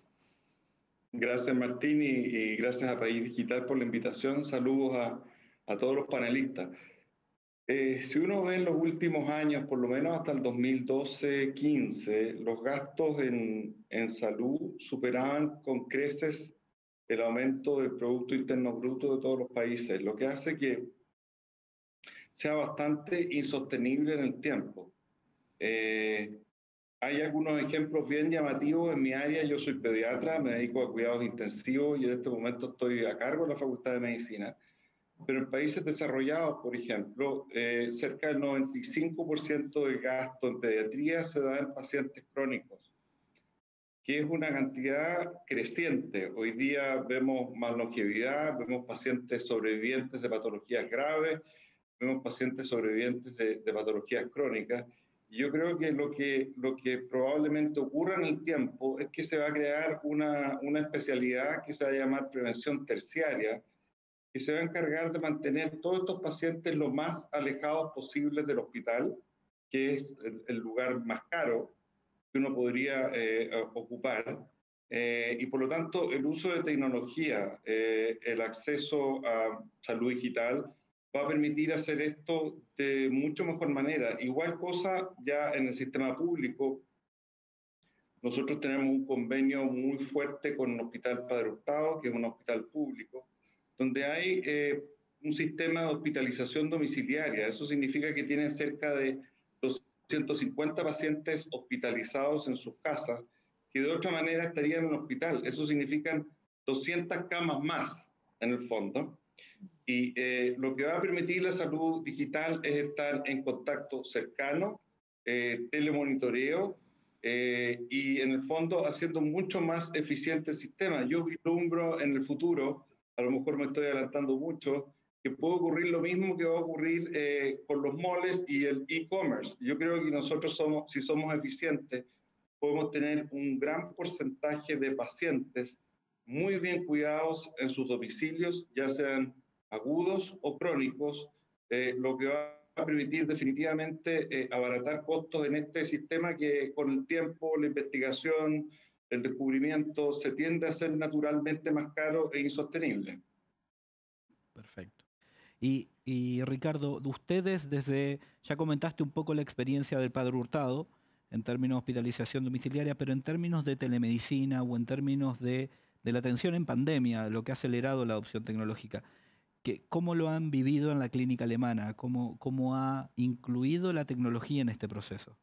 [SPEAKER 2] Gracias, Martín, y gracias a País Digital por la invitación. Saludos a todos los panelistas. Si uno ve en los últimos años, por lo menos hasta el 2012-15, los gastos en salud superaban con creces el aumento del Producto Interno Bruto de todos los países, lo que hace que sea bastante insostenible en el tiempo.
[SPEAKER 6] Hay algunos ejemplos bien llamativos en mi área. Yo soy pediatra, me dedico a cuidados intensivos y en este momento estoy a cargo de la Facultad de Medicina. Pero en países desarrollados, por ejemplo, cerca del 95% del gasto en pediatría se da en pacientes crónicos, que es una cantidad creciente. Hoy día vemos más longevidad, vemos pacientes sobrevivientes de patologías graves, vemos pacientes sobrevivientes de patologías crónicas. Y yo creo que lo que probablemente ocurra en el tiempo es que se va a crear una especialidad que se va a llamar prevención terciaria, que se va a encargar de mantener todos estos pacientes lo más alejados posibles del hospital, que es el lugar más caro que uno podría ocupar. Y por lo tanto, el uso de tecnología, el acceso a salud digital, va a permitir hacer esto de mucho mejor manera. Igual cosa ya en el sistema público. Nosotros tenemos un convenio muy fuerte con el Hospital Padre Hurtado, que es un hospital público, donde hay un sistema de hospitalización domiciliaria. Eso significa que tienen cerca de 250 pacientes hospitalizados en sus casas, que de otra manera estarían en el hospital. Eso significa 200 camas más, en el fondo. Y lo que va a permitir la salud digital es estar en contacto cercano, telemonitoreo, y en el fondo haciendo mucho más eficiente el sistema. Yo vislumbro en el futuro, a lo mejor me estoy adelantando mucho, que puede ocurrir lo mismo que va a ocurrir con los moles y el e-commerce. Yo creo que nosotros si somos eficientes, podemos tener un gran porcentaje de pacientes muy bien cuidados en sus domicilios, ya sean agudos o crónicos, lo que va a permitir definitivamente abaratar costos en este sistema que con el tiempo, la investigación, el descubrimiento se tiende a ser naturalmente más caro e insostenible.
[SPEAKER 1] Perfecto. Y Ricardo, ustedes ya comentaste un poco la experiencia del Padre Hurtado en términos de hospitalización domiciliaria, pero en términos de telemedicina o en términos de la atención en pandemia, lo que ha acelerado la adopción tecnológica, ¿cómo lo han vivido en la clínica alemana? ¿Cómo ha incluido la tecnología en este proceso?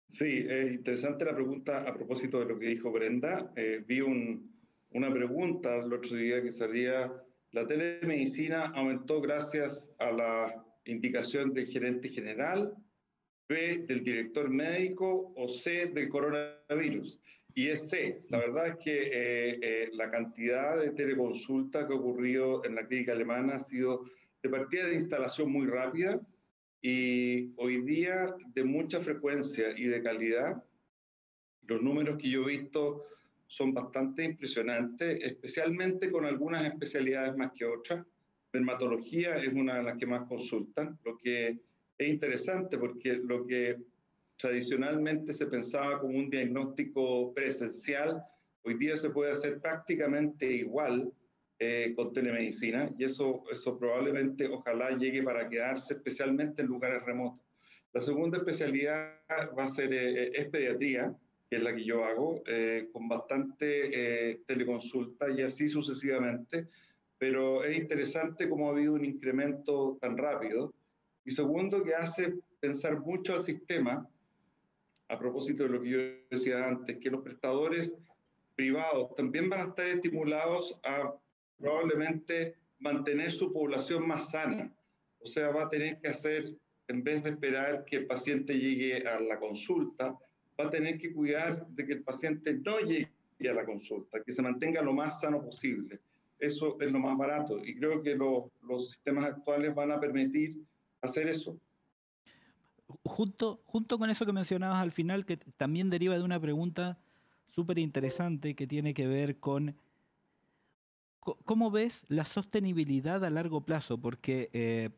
[SPEAKER 6] Sí, es interesante la pregunta a propósito de lo que dijo Brenda. Vi una pregunta el otro día que salía: la telemedicina aumentó gracias a la indicación del gerente general, B, del director médico, o C, del coronavirus. Y es C. La verdad es que la cantidad de teleconsulta que ha ocurrido en la clínica alemana ha sido de partida de instalación muy rápida y hoy día de mucha frecuencia y de calidad. Los números que yo he visto son bastante impresionantes, especialmente con algunas especialidades más que otras. Dermatología es una de las que más consultan, lo que es interesante porque lo que tradicionalmente se pensaba como un diagnóstico presencial, hoy día se puede hacer prácticamente igual con telemedicina, y eso probablemente, ojalá, llegue para quedarse, especialmente en lugares remotos. La segunda especialidad va a ser es pediatría, que es la que yo hago, con bastante teleconsulta y así sucesivamente, pero es interesante cómo ha habido un incremento tan rápido. Y segundo, que hace pensar mucho al sistema, a propósito de lo que yo decía antes, que los prestadores privados también van a estar estimulados a probablemente mantener su población más sana. O sea, va a tener que hacer, en vez de esperar que el paciente llegue a la consulta, va a tener que cuidar de que el paciente no llegue a la consulta, que se mantenga lo más sano posible. Eso es lo más barato y creo que los sistemas actuales van a permitir hacer eso.
[SPEAKER 1] Junto con eso que mencionabas al final, que también deriva de una pregunta súper interesante que tiene que ver con cómo ves la sostenibilidad a largo plazo, porque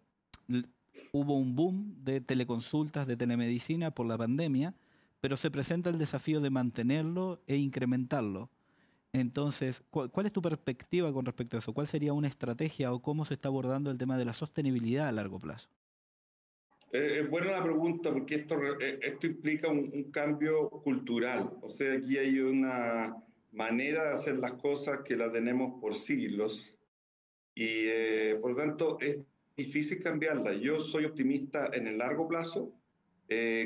[SPEAKER 1] hubo un boom de teleconsultas, de telemedicina por la pandemia, pero se presenta el desafío de mantenerlo e incrementarlo. Entonces, ¿cuál es tu perspectiva con respecto a eso? ¿Cuál sería una estrategia o cómo se está abordando el tema de la sostenibilidad a largo plazo?
[SPEAKER 6] Es buena la pregunta porque esto implica un cambio cultural. O sea, aquí hay una manera de hacer las cosas que la tenemos por siglos y por lo tanto es difícil cambiarla. Yo soy optimista en el largo plazo.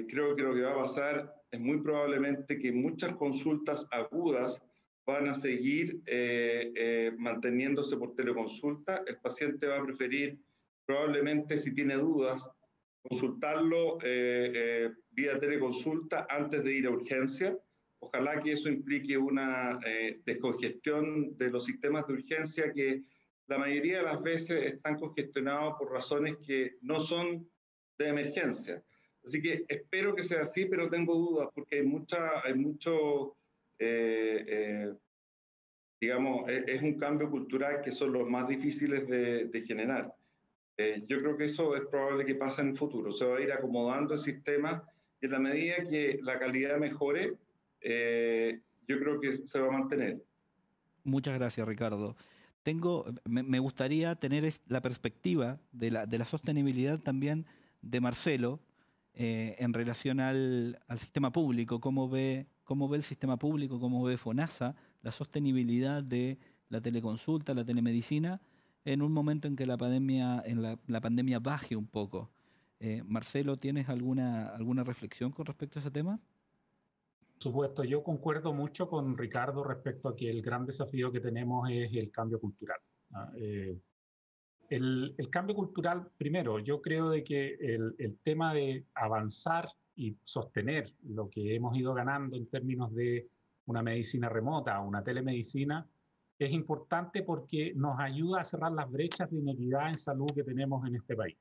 [SPEAKER 6] creo que lo que va a pasar es muy probablemente que muchas consultas agudas van a seguir manteniéndose por teleconsulta. El paciente va a preferir, probablemente si tiene dudas, consultarlo vía teleconsulta antes de ir a urgencia. Ojalá que eso implique una descongestión de los sistemas de urgencia que la mayoría de las veces están congestionados por razones que no son de emergencia. Así que espero que sea así, pero tengo dudas porque hay mucho, digamos, es un cambio cultural que son los más difíciles de generar. Yo creo que eso es probable que pase en el futuro. Se va a ir acomodando el sistema y en la medida que la calidad mejore, yo creo que se va a mantener.
[SPEAKER 1] Muchas gracias, Ricardo. Me gustaría tener la perspectiva de la sostenibilidad también de Marcelo en relación al sistema público. ¿Cómo ve el sistema público, cómo ve FONASA la sostenibilidad de la teleconsulta, la telemedicina, en un momento en que la pandemia baje un poco? Marcelo, ¿tienes alguna reflexión con respecto a ese tema?
[SPEAKER 3] Por supuesto, yo concuerdo mucho con Ricardo respecto a que el gran desafío que tenemos es el cambio cultural. El cambio cultural, primero, yo creo de que el tema de avanzar y sostener lo que hemos ido ganando en términos de una medicina remota, una telemedicina, es importante porque nos ayuda a cerrar las brechas de inequidad en salud que tenemos en este país.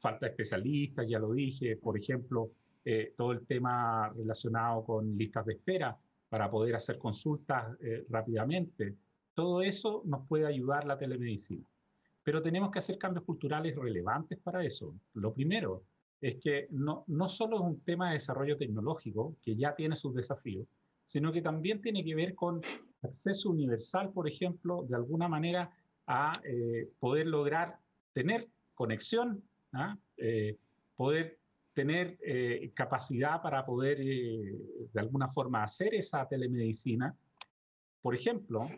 [SPEAKER 3] Falta de especialistas, ya lo dije, por ejemplo, todo el tema relacionado con listas de espera para poder hacer consultas rápidamente. Todo eso nos puede ayudar la telemedicina. Pero tenemos que hacer cambios culturales relevantes para eso. Lo primero es que no solo es un tema de desarrollo tecnológico, que ya tiene sus desafíos, sino que también tiene que ver con acceso universal, por ejemplo, de alguna manera a poder lograr tener conexión, poder tener capacidad para poder de alguna forma hacer esa telemedicina. Por ejemplo,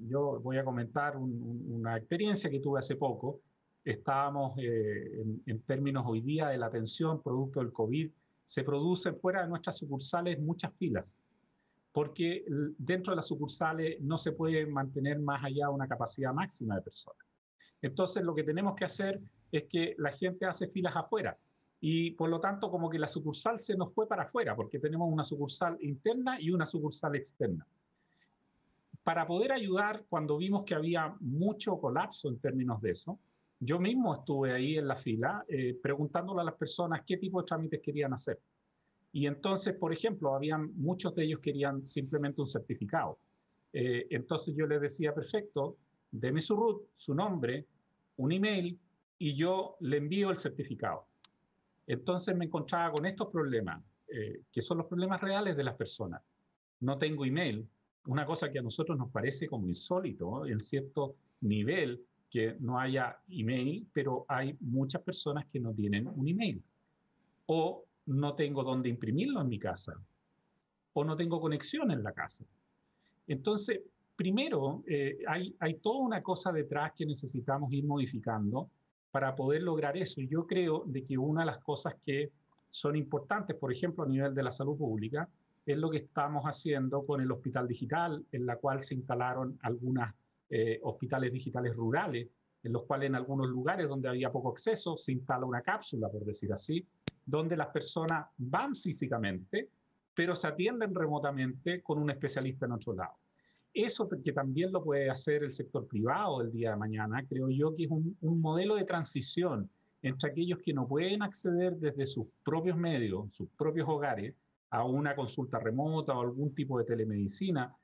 [SPEAKER 3] yo voy a comentar una experiencia que tuve hace poco. Estábamos en términos hoy día de la atención producto del COVID, se producen fuera de nuestras sucursales muchas filas, porque dentro de las sucursales no se puede mantener más allá de una capacidad máxima de personas. Entonces, lo que tenemos que hacer es que la gente hace filas afuera y, por lo tanto, como que la sucursal se nos fue para afuera, porque tenemos una sucursal interna y una sucursal externa. Para poder ayudar, cuando vimos que había mucho colapso en términos de eso, yo mismo estuve ahí en la fila preguntándole a las personas qué tipo de trámites querían hacer. Y entonces, por ejemplo, muchos de ellos querían simplemente un certificado. Entonces yo les decía, perfecto, deme su RUT, su nombre, un email, y yo le envío el certificado. Entonces me encontraba con estos problemas, que son los problemas reales de las personas. No tengo email, una cosa que a nosotros nos parece como insólito, ¿no? En cierto nivel que no haya email, pero hay muchas personas que no tienen un email. O no tengo dónde imprimirlo en mi casa, o no tengo conexión en la casa. Entonces, primero, hay toda una cosa detrás que necesitamos ir modificando para poder lograr eso. Y yo creo de que una de las cosas que son importantes, por ejemplo, a nivel de la salud pública, es lo que estamos haciendo con el hospital digital, en la cual se instalaron algunos hospitales digitales rurales, en los cuales en algunos lugares donde había poco acceso se instala una cápsula, por decir así, donde las personas van físicamente, pero se atienden remotamente con un especialista en otro lado. Eso que también lo puede hacer el sector privado el día de mañana, creo yo que es un modelo de transición entre aquellos que no pueden acceder desde sus propios medios, sus propios hogares, a una consulta remota o algún tipo de telemedicina,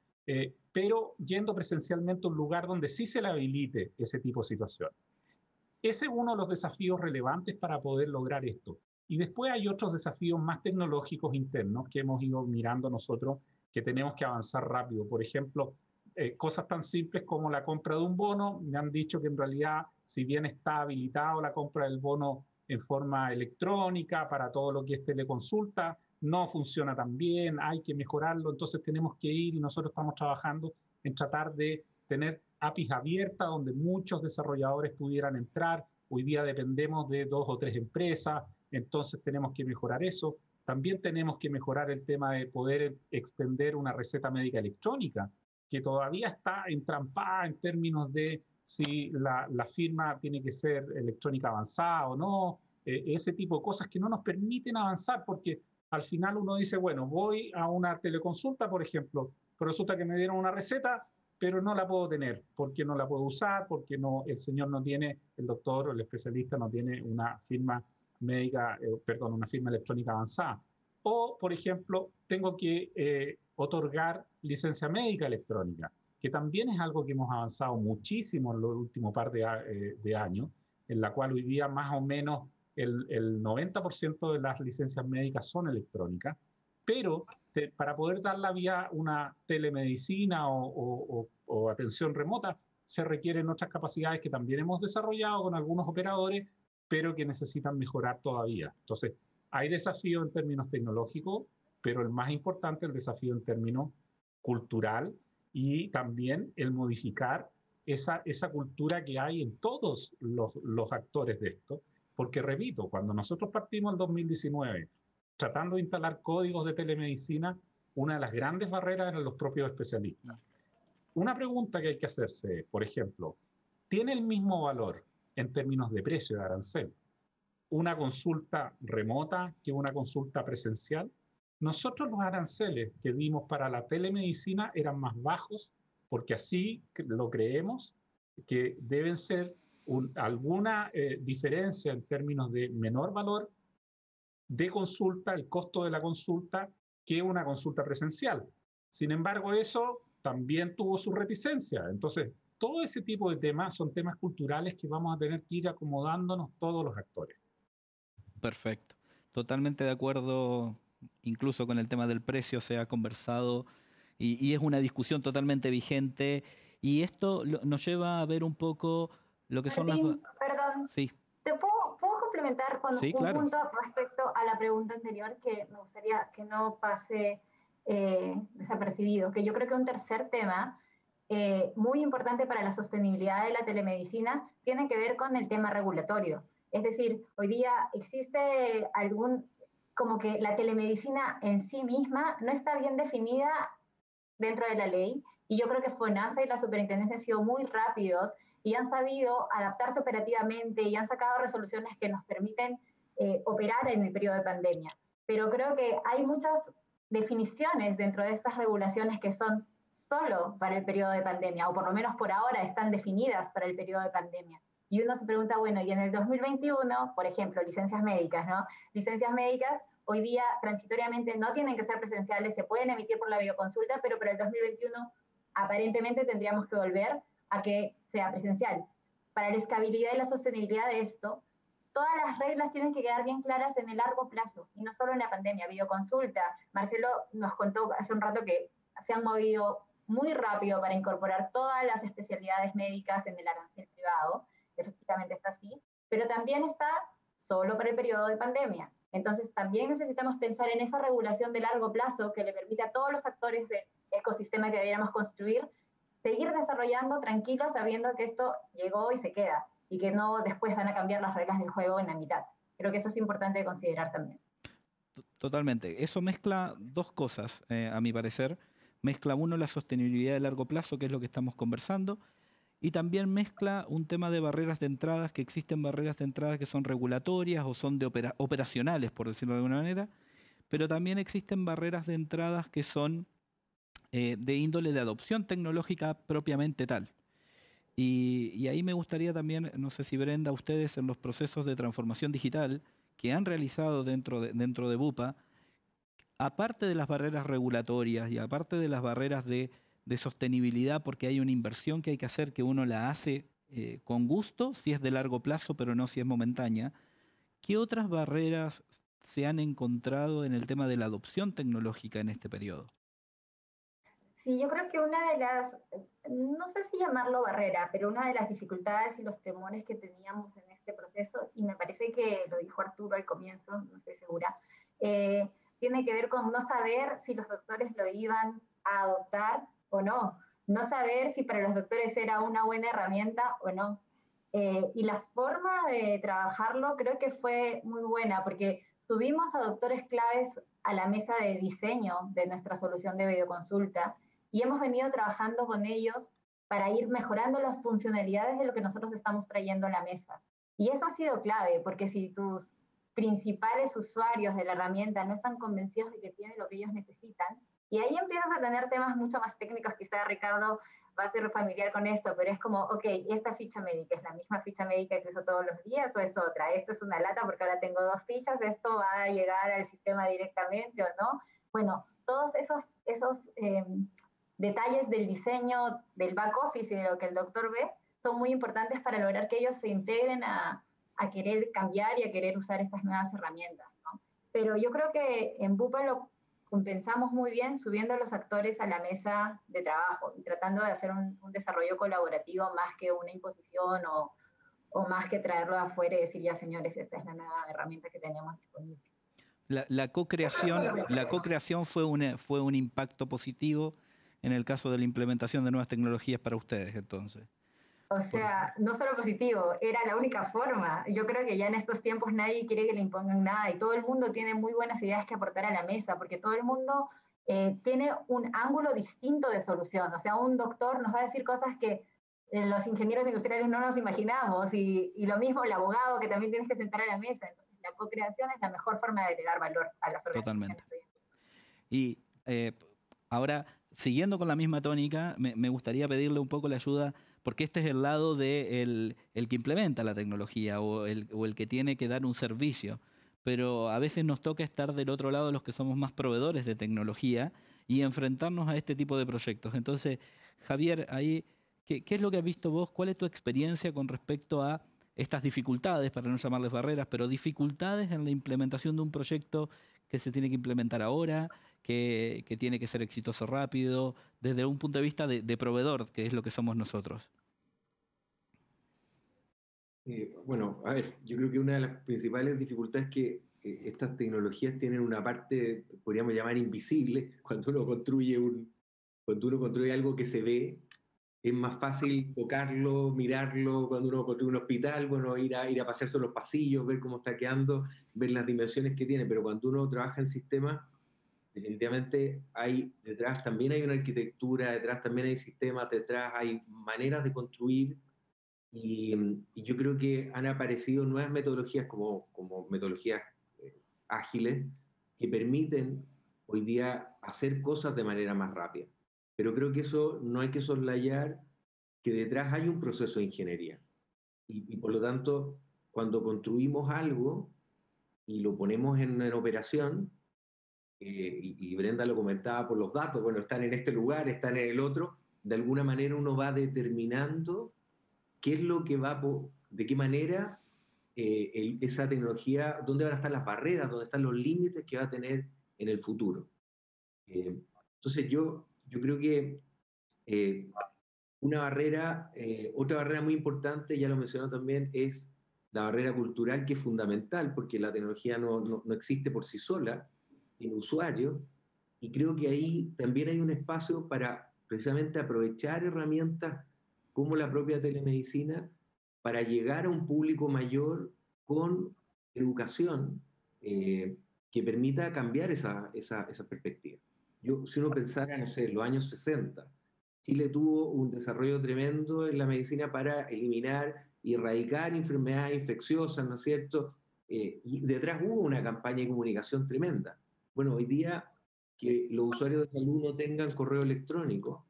[SPEAKER 3] pero yendo presencialmente a un lugar donde sí se le habilite ese tipo de situación. Ese es uno de los desafíos relevantes para poder lograr esto. Y después hay otros desafíos más tecnológicos internos que hemos ido mirando nosotros, que tenemos que avanzar rápido. Por ejemplo, cosas tan simples como la compra de un bono. Me han dicho que en realidad, si bien está habilitado la compra del bono en forma electrónica para todo lo que es teleconsulta, no funciona tan bien, hay que mejorarlo. Entonces tenemos que ir y nosotros estamos trabajando en tratar de tener APIs abiertas donde muchos desarrolladores pudieran entrar. Hoy día dependemos de 2 o 3 empresas. entonces tenemos que mejorar eso. También tenemos que mejorar el tema de poder extender una receta médica electrónica, que todavía está entrampada en términos de si la firma tiene que ser electrónica avanzada o no, ese tipo de cosas que no nos permiten avanzar, porque al final uno dice, bueno, voy a una teleconsulta, por ejemplo, pero resulta que me dieron una receta, pero no la puedo tener, porque no la puedo usar, porque no, el señor no tiene, el doctor o el especialista no tiene una firma médica, perdón, una firma electrónica avanzada. O, por ejemplo, tengo que otorgar licencia médica electrónica, que también es algo que hemos avanzado muchísimo en los últimos par de años, en la cual hoy día más o menos el 90% de las licencias médicas son electrónicas, pero para poder darla vía una telemedicina o atención remota, se requieren otras capacidades que también hemos desarrollado con algunos operadores, pero que necesitan mejorar todavía. Entonces, hay desafíos en términos tecnológicos, pero el más importante es el desafío en términos cultural y también el modificar esa cultura que hay en todos los actores de esto, porque repito, cuando nosotros partimos en 2019 tratando de instalar códigos de telemedicina, una de las grandes barreras eran los propios especialistas. Una pregunta que hay que hacerse, por ejemplo, ¿tiene el mismo valor en términos de precio de arancel una consulta remota que una consulta presencial? Nosotros los aranceles que dimos para la telemedicina eran más bajos porque así lo creemos que deben ser alguna diferencia en términos de menor valor de consulta, el costo de la consulta, que una consulta presencial. Sin embargo, eso también tuvo su reticencia. Entonces, todo ese tipo de temas son temas culturales que vamos a tener que ir acomodándonos todos los actores.
[SPEAKER 1] Perfecto. Totalmente de acuerdo, incluso con el tema del precio se ha conversado y es una discusión totalmente vigente. Y esto nos lleva a ver un poco lo que
[SPEAKER 4] Martín,
[SPEAKER 1] son las...
[SPEAKER 4] perdón.
[SPEAKER 1] Sí.
[SPEAKER 4] ¿Te puedo complementar con
[SPEAKER 1] Sí,
[SPEAKER 4] un
[SPEAKER 1] claro.
[SPEAKER 4] punto respecto a la pregunta anterior que me gustaría que no pase desapercibido? Que yo creo que un tercer tema muy importante para la sostenibilidad de la telemedicina tiene que ver con el tema regulatorio. Es decir, hoy día existe como que la telemedicina en sí misma no está bien definida dentro de la ley, y yo creo que FONASA y la superintendencia han sido muy rápidos y han sabido adaptarse operativamente y han sacado resoluciones que nos permiten operar en el periodo de pandemia. Pero creo que hay muchas definiciones dentro de estas regulaciones que son solo para el periodo de pandemia, o por lo menos por ahora están definidas para el periodo de pandemia. Y uno se pregunta, bueno, y en el 2021, por ejemplo, licencias médicas, ¿no? Licencias médicas hoy día transitoriamente no tienen que ser presenciales, se pueden emitir por la videoconsulta, pero para el 2021 aparentemente tendríamos que volver a que sea presencial. Para la escalabilidad y la sostenibilidad de esto, todas las reglas tienen que quedar bien claras en el largo plazo, y no solo en la pandemia. Videoconsulta, Marcelo nos contó hace un rato que se han movido muy rápido para incorporar todas las especialidades médicas en el arancel privado, efectivamente está así, pero también está solo para el periodo de pandemia. Entonces también necesitamos pensar en esa regulación de largo plazo que le permita a todos los actores del ecosistema que debiéramos construir seguir desarrollando tranquilos, sabiendo que esto llegó y se queda, y que no después van a cambiar las reglas del juego en la mitad. Creo que eso es importante de considerar también.
[SPEAKER 1] Totalmente. Eso mezcla dos cosas, a mi parecer. Mezcla uno la sostenibilidad de largo plazo, que es lo que estamos conversando, y también mezcla un tema de barreras de entradas, que existen barreras de entrada que son regulatorias o son de operacionales, por decirlo de alguna manera, pero también existen barreras de entradas que son de índole de adopción tecnológica propiamente tal. Y ahí me gustaría también, no sé si Brenda, ustedes en los procesos de transformación digital que han realizado dentro de Bupa, aparte de las barreras regulatorias y aparte de las barreras de sostenibilidad, porque hay una inversión que hay que hacer que uno la hace con gusto, si es de largo plazo, pero no si es momentánea, ¿qué otras barreras se han encontrado en el tema de la adopción tecnológica en este periodo?
[SPEAKER 4] Sí, yo creo que una de las, no sé si llamarlo barrera, pero una de las dificultades y los temores que teníamos en este proceso, y me parece que lo dijo Arturo al comienzo, no estoy segura, tiene que ver con no saber si los doctores lo iban a adoptar o no saber si para los doctores era una buena herramienta o no. Y la forma de trabajarlo creo que fue muy buena, porque subimos a doctores claves a la mesa de diseño de nuestra solución de videoconsulta y hemos venido trabajando con ellos para ir mejorando las funcionalidades de lo que nosotros estamos trayendo a la mesa. Y eso ha sido clave, porque si tus principales usuarios de la herramienta no están convencidos de que tiene lo que ellos necesitan, y ahí empiezas a tener temas mucho más técnicos, quizá Ricardo va a ser familiar con esto, pero es como, ok, esta ficha médica es la misma ficha médica que uso todos los días o es otra, esto es una lata porque ahora tengo 2 fichas, esto va a llegar al sistema directamente o no. Bueno, todos esos detalles del diseño, del back office y de lo que el doctor ve, son muy importantes para lograr que ellos se integren a querer cambiar y a querer usar estas nuevas herramientas, ¿no? Pero yo creo que en Bupa lo compensamos muy bien subiendo a los actores a la mesa de trabajo y tratando de hacer un desarrollo colaborativo más que una imposición o más que traerlo de afuera y decir, ya señores, esta es la nueva herramienta que tenemos disponible.
[SPEAKER 1] La co-creación fue un impacto positivo en el caso de la implementación de nuevas tecnologías para ustedes, entonces.
[SPEAKER 4] O sea, no solo positivo, era la única forma. Yo creo que ya en estos tiempos nadie quiere que le impongan nada y todo el mundo tiene muy buenas ideas que aportar a la mesa, porque todo el mundo tiene un ángulo distinto de solución. O sea, un doctor nos va a decir cosas que los ingenieros industriales no nos imaginamos y lo mismo el abogado que también tienes que sentar a la mesa. Entonces, la co-creación es la mejor forma de agregar valor a las organizaciones.
[SPEAKER 1] Totalmente. Y ahora, siguiendo con la misma tónica, me gustaría pedirle un poco la ayuda, porque este es el lado de el que implementa la tecnología o el que tiene que dar un servicio. Pero a veces nos toca estar del otro lado, los que somos más proveedores de tecnología, y enfrentarnos a este tipo de proyectos. Entonces, Javier, ahí, ¿qué es lo que has visto vos? ¿Cuál es tu experiencia con respecto a estas dificultades, para no llamarles barreras, pero dificultades en la implementación de un proyecto que se tiene que implementar ahora, que tiene que ser exitoso rápido, desde un punto de vista de proveedor, que es lo que somos nosotros?
[SPEAKER 5] Bueno, a ver, yo creo que una de las principales dificultades es que estas tecnologías tienen una parte, podríamos llamar invisible, cuando uno construye algo que se ve, es más fácil tocarlo, mirarlo, cuando uno construye un hospital, bueno, ir a pasearse los pasillos, ver cómo está quedando, ver las dimensiones que tiene, pero cuando uno trabaja en sistemas, definitivamente detrás también hay una arquitectura, detrás también hay sistemas, detrás hay maneras de construir, y yo creo que han aparecido nuevas metodologías como metodologías ágiles que permiten hoy día hacer cosas de manera más rápida. Pero creo que eso no hay que soslayar que detrás hay un proceso de ingeniería. Y por lo tanto, cuando construimos algo y lo ponemos en operación, y Brenda lo comentaba por los datos, bueno, están en este lugar, están en el otro, de alguna manera uno va determinando qué es lo que de qué manera esa tecnología, dónde van a estar las barreras, dónde están los límites que va a tener en el futuro. Entonces yo creo que otra barrera muy importante, ya lo mencionó también, es la barrera cultural, que es fundamental, porque la tecnología no existe por sí sola, tiene usuarios, y creo que ahí también hay un espacio para precisamente aprovechar herramientas como la propia telemedicina para llegar a un público mayor con educación que permita cambiar esa perspectiva. Si uno pensara, no sé, en los años 60, Chile tuvo un desarrollo tremendo en la medicina para eliminar y erradicar enfermedades infecciosas, ¿no es cierto? Y detrás hubo una campaña de comunicación tremenda. Bueno, hoy día que los usuarios de salud no tengan correo electrónico,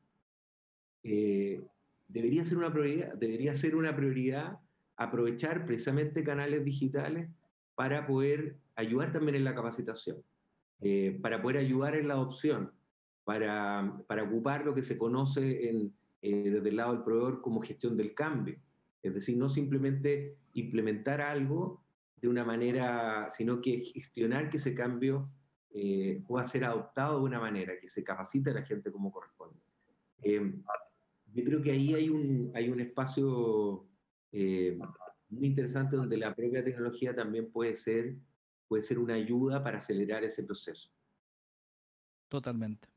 [SPEAKER 5] debería ser una prioridad aprovechar precisamente canales digitales para poder ayudar también en la capacitación, para poder ayudar en la adopción, para ocupar lo que se conoce desde el lado del proveedor como gestión del cambio. Es decir, no simplemente implementar algo de una manera, sino que gestionar que ese cambio pueda ser adoptado de una manera, que se capacite a la gente como corresponde. Yo creo que ahí hay un espacio muy interesante donde la propia tecnología también puede ser una ayuda para acelerar ese proceso.
[SPEAKER 1] Totalmente.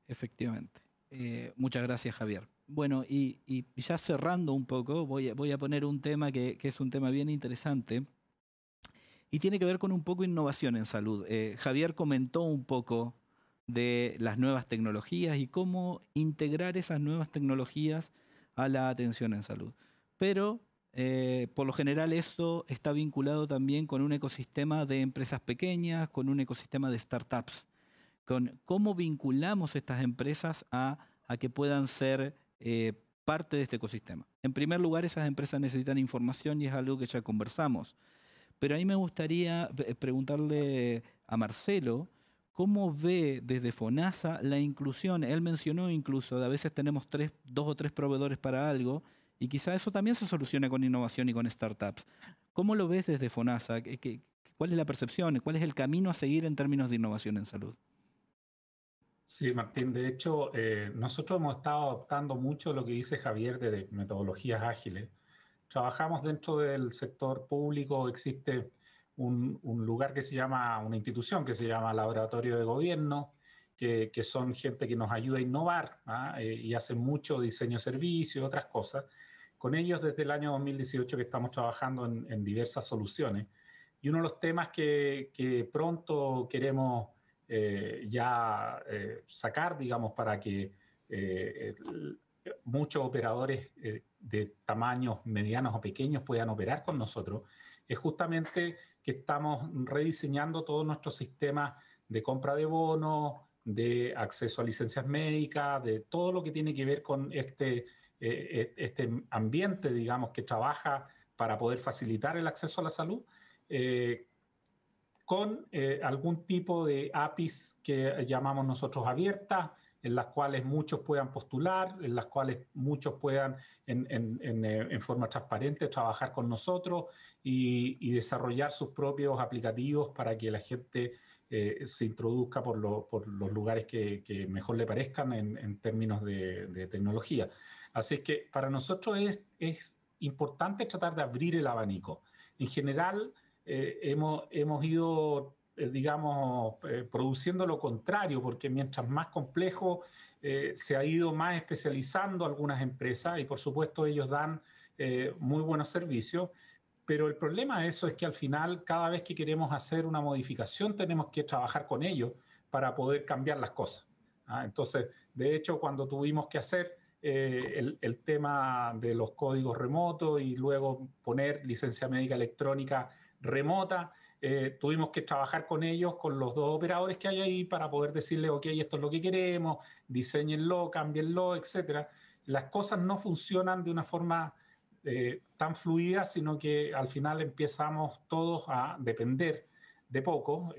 [SPEAKER 1] Efectivamente. Muchas gracias, Javier. Bueno, y ya cerrando un poco, voy a poner un tema que es un tema bien interesante y tiene que ver con un poco innovación en salud. Javier comentó un poco de las nuevas tecnologías y cómo integrar esas nuevas tecnologías a la atención en salud. Pero por lo general esto está vinculado también con un ecosistema de empresas pequeñas, con un ecosistema de startups, con cómo vinculamos estas empresas a que puedan ser parte de este ecosistema. En primer lugar, esas empresas necesitan información y es algo que ya conversamos. Pero a mí me gustaría preguntarle a Marcelo, ¿cómo ve desde FONASA la inclusión? Él mencionó incluso, de a veces tenemos dos o tres proveedores para algo, y quizá eso también se soluciona con innovación y con startups. ¿Cómo lo ves desde FONASA? ¿Cuál es la percepción? ¿Cuál es el camino a seguir en términos de innovación en salud?
[SPEAKER 3] Sí, Martín, de hecho, nosotros hemos estado adoptando mucho lo que dice Javier de metodologías ágiles. Trabajamos dentro del sector público, existe un lugar que se llama, una institución que se llama Laboratorio de Gobierno, que son gente que nos ayuda a innovar, ¿ah? Y hacen mucho diseño de servicio y otras cosas. Con ellos desde el año 2018 que estamos trabajando en diversas soluciones. Y uno de los temas que pronto queremos sacar, digamos, para que muchos operadores de tamaños medianos o pequeños puedan operar con nosotros, es justamente que estamos rediseñando todo nuestro sistema de compra de bonos, de acceso a licencias médicas, de todo lo que tiene que ver con este ambiente, digamos, que trabaja para poder facilitar el acceso a la salud, con algún tipo de APIs que llamamos nosotros abiertas, en las cuales muchos puedan postular, en las cuales muchos puedan en forma transparente trabajar con nosotros y desarrollar sus propios aplicativos para que la gente se introduzca por los lugares que mejor le parezcan en términos de tecnología. Así es que para nosotros es importante tratar de abrir el abanico. En general, hemos ido, digamos, produciendo lo contrario, porque mientras más complejo se ha ido más especializando algunas empresas y por supuesto ellos dan muy buenos servicios, pero el problema de eso es que al final cada vez que queremos hacer una modificación tenemos que trabajar con ellos para poder cambiar las cosas. ¿Ah? Entonces, de hecho, cuando tuvimos que hacer el tema de los códigos remotos y luego poner licencia médica electrónica remota, tuvimos que trabajar con ellos, con los dos operadores que hay ahí para poder decirles, ok, esto es lo que queremos, diseñenlo, cámbienlo, etc. Las cosas no funcionan de una forma tan fluida, sino que al final empezamos todos a depender de poco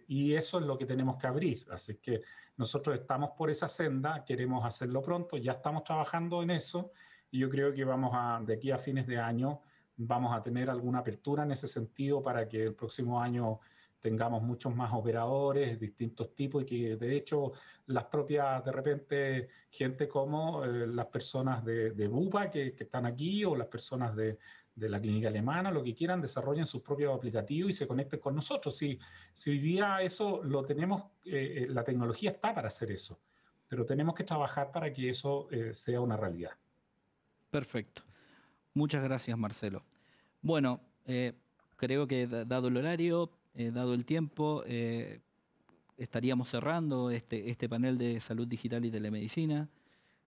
[SPEAKER 3] y eso es lo que tenemos que abrir. Así que nosotros estamos por esa senda, queremos hacerlo pronto, ya estamos trabajando en eso y yo creo que de aquí a fines de año vamos a tener alguna apertura en ese sentido para que el próximo año tengamos muchos más operadores, distintos tipos y que de hecho las propias, de repente, gente como las personas de BUPA que están aquí o las personas de la clínica alemana, lo que quieran, desarrollen sus propios aplicativos y se conecten con nosotros. Si hoy día eso lo tenemos, la tecnología está para hacer eso, pero tenemos que trabajar para que eso sea una realidad.
[SPEAKER 1] Perfecto. Muchas gracias, Marcelo. Bueno, creo que dado el horario, dado el tiempo, estaríamos cerrando este panel de salud digital y telemedicina.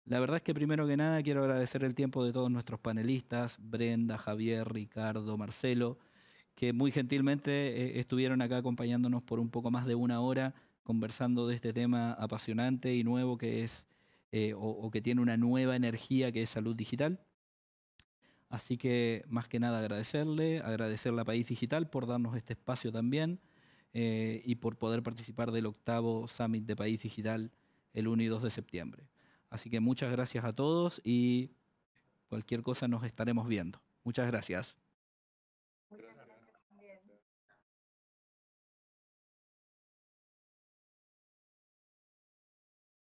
[SPEAKER 1] La verdad es que primero que nada quiero agradecer el tiempo de todos nuestros panelistas, Brenda, Javier, Ricardo, Marcelo, que muy gentilmente estuvieron acá acompañándonos por un poco más de una hora conversando de este tema apasionante y nuevo que es, o que tiene una nueva energía que es salud digital. Así que más que nada agradecerle a País Digital por darnos este espacio también y por poder participar del 8º Summit de País Digital el 1 y 2 de septiembre. Así que muchas gracias a todos y cualquier cosa nos estaremos viendo. Muchas gracias.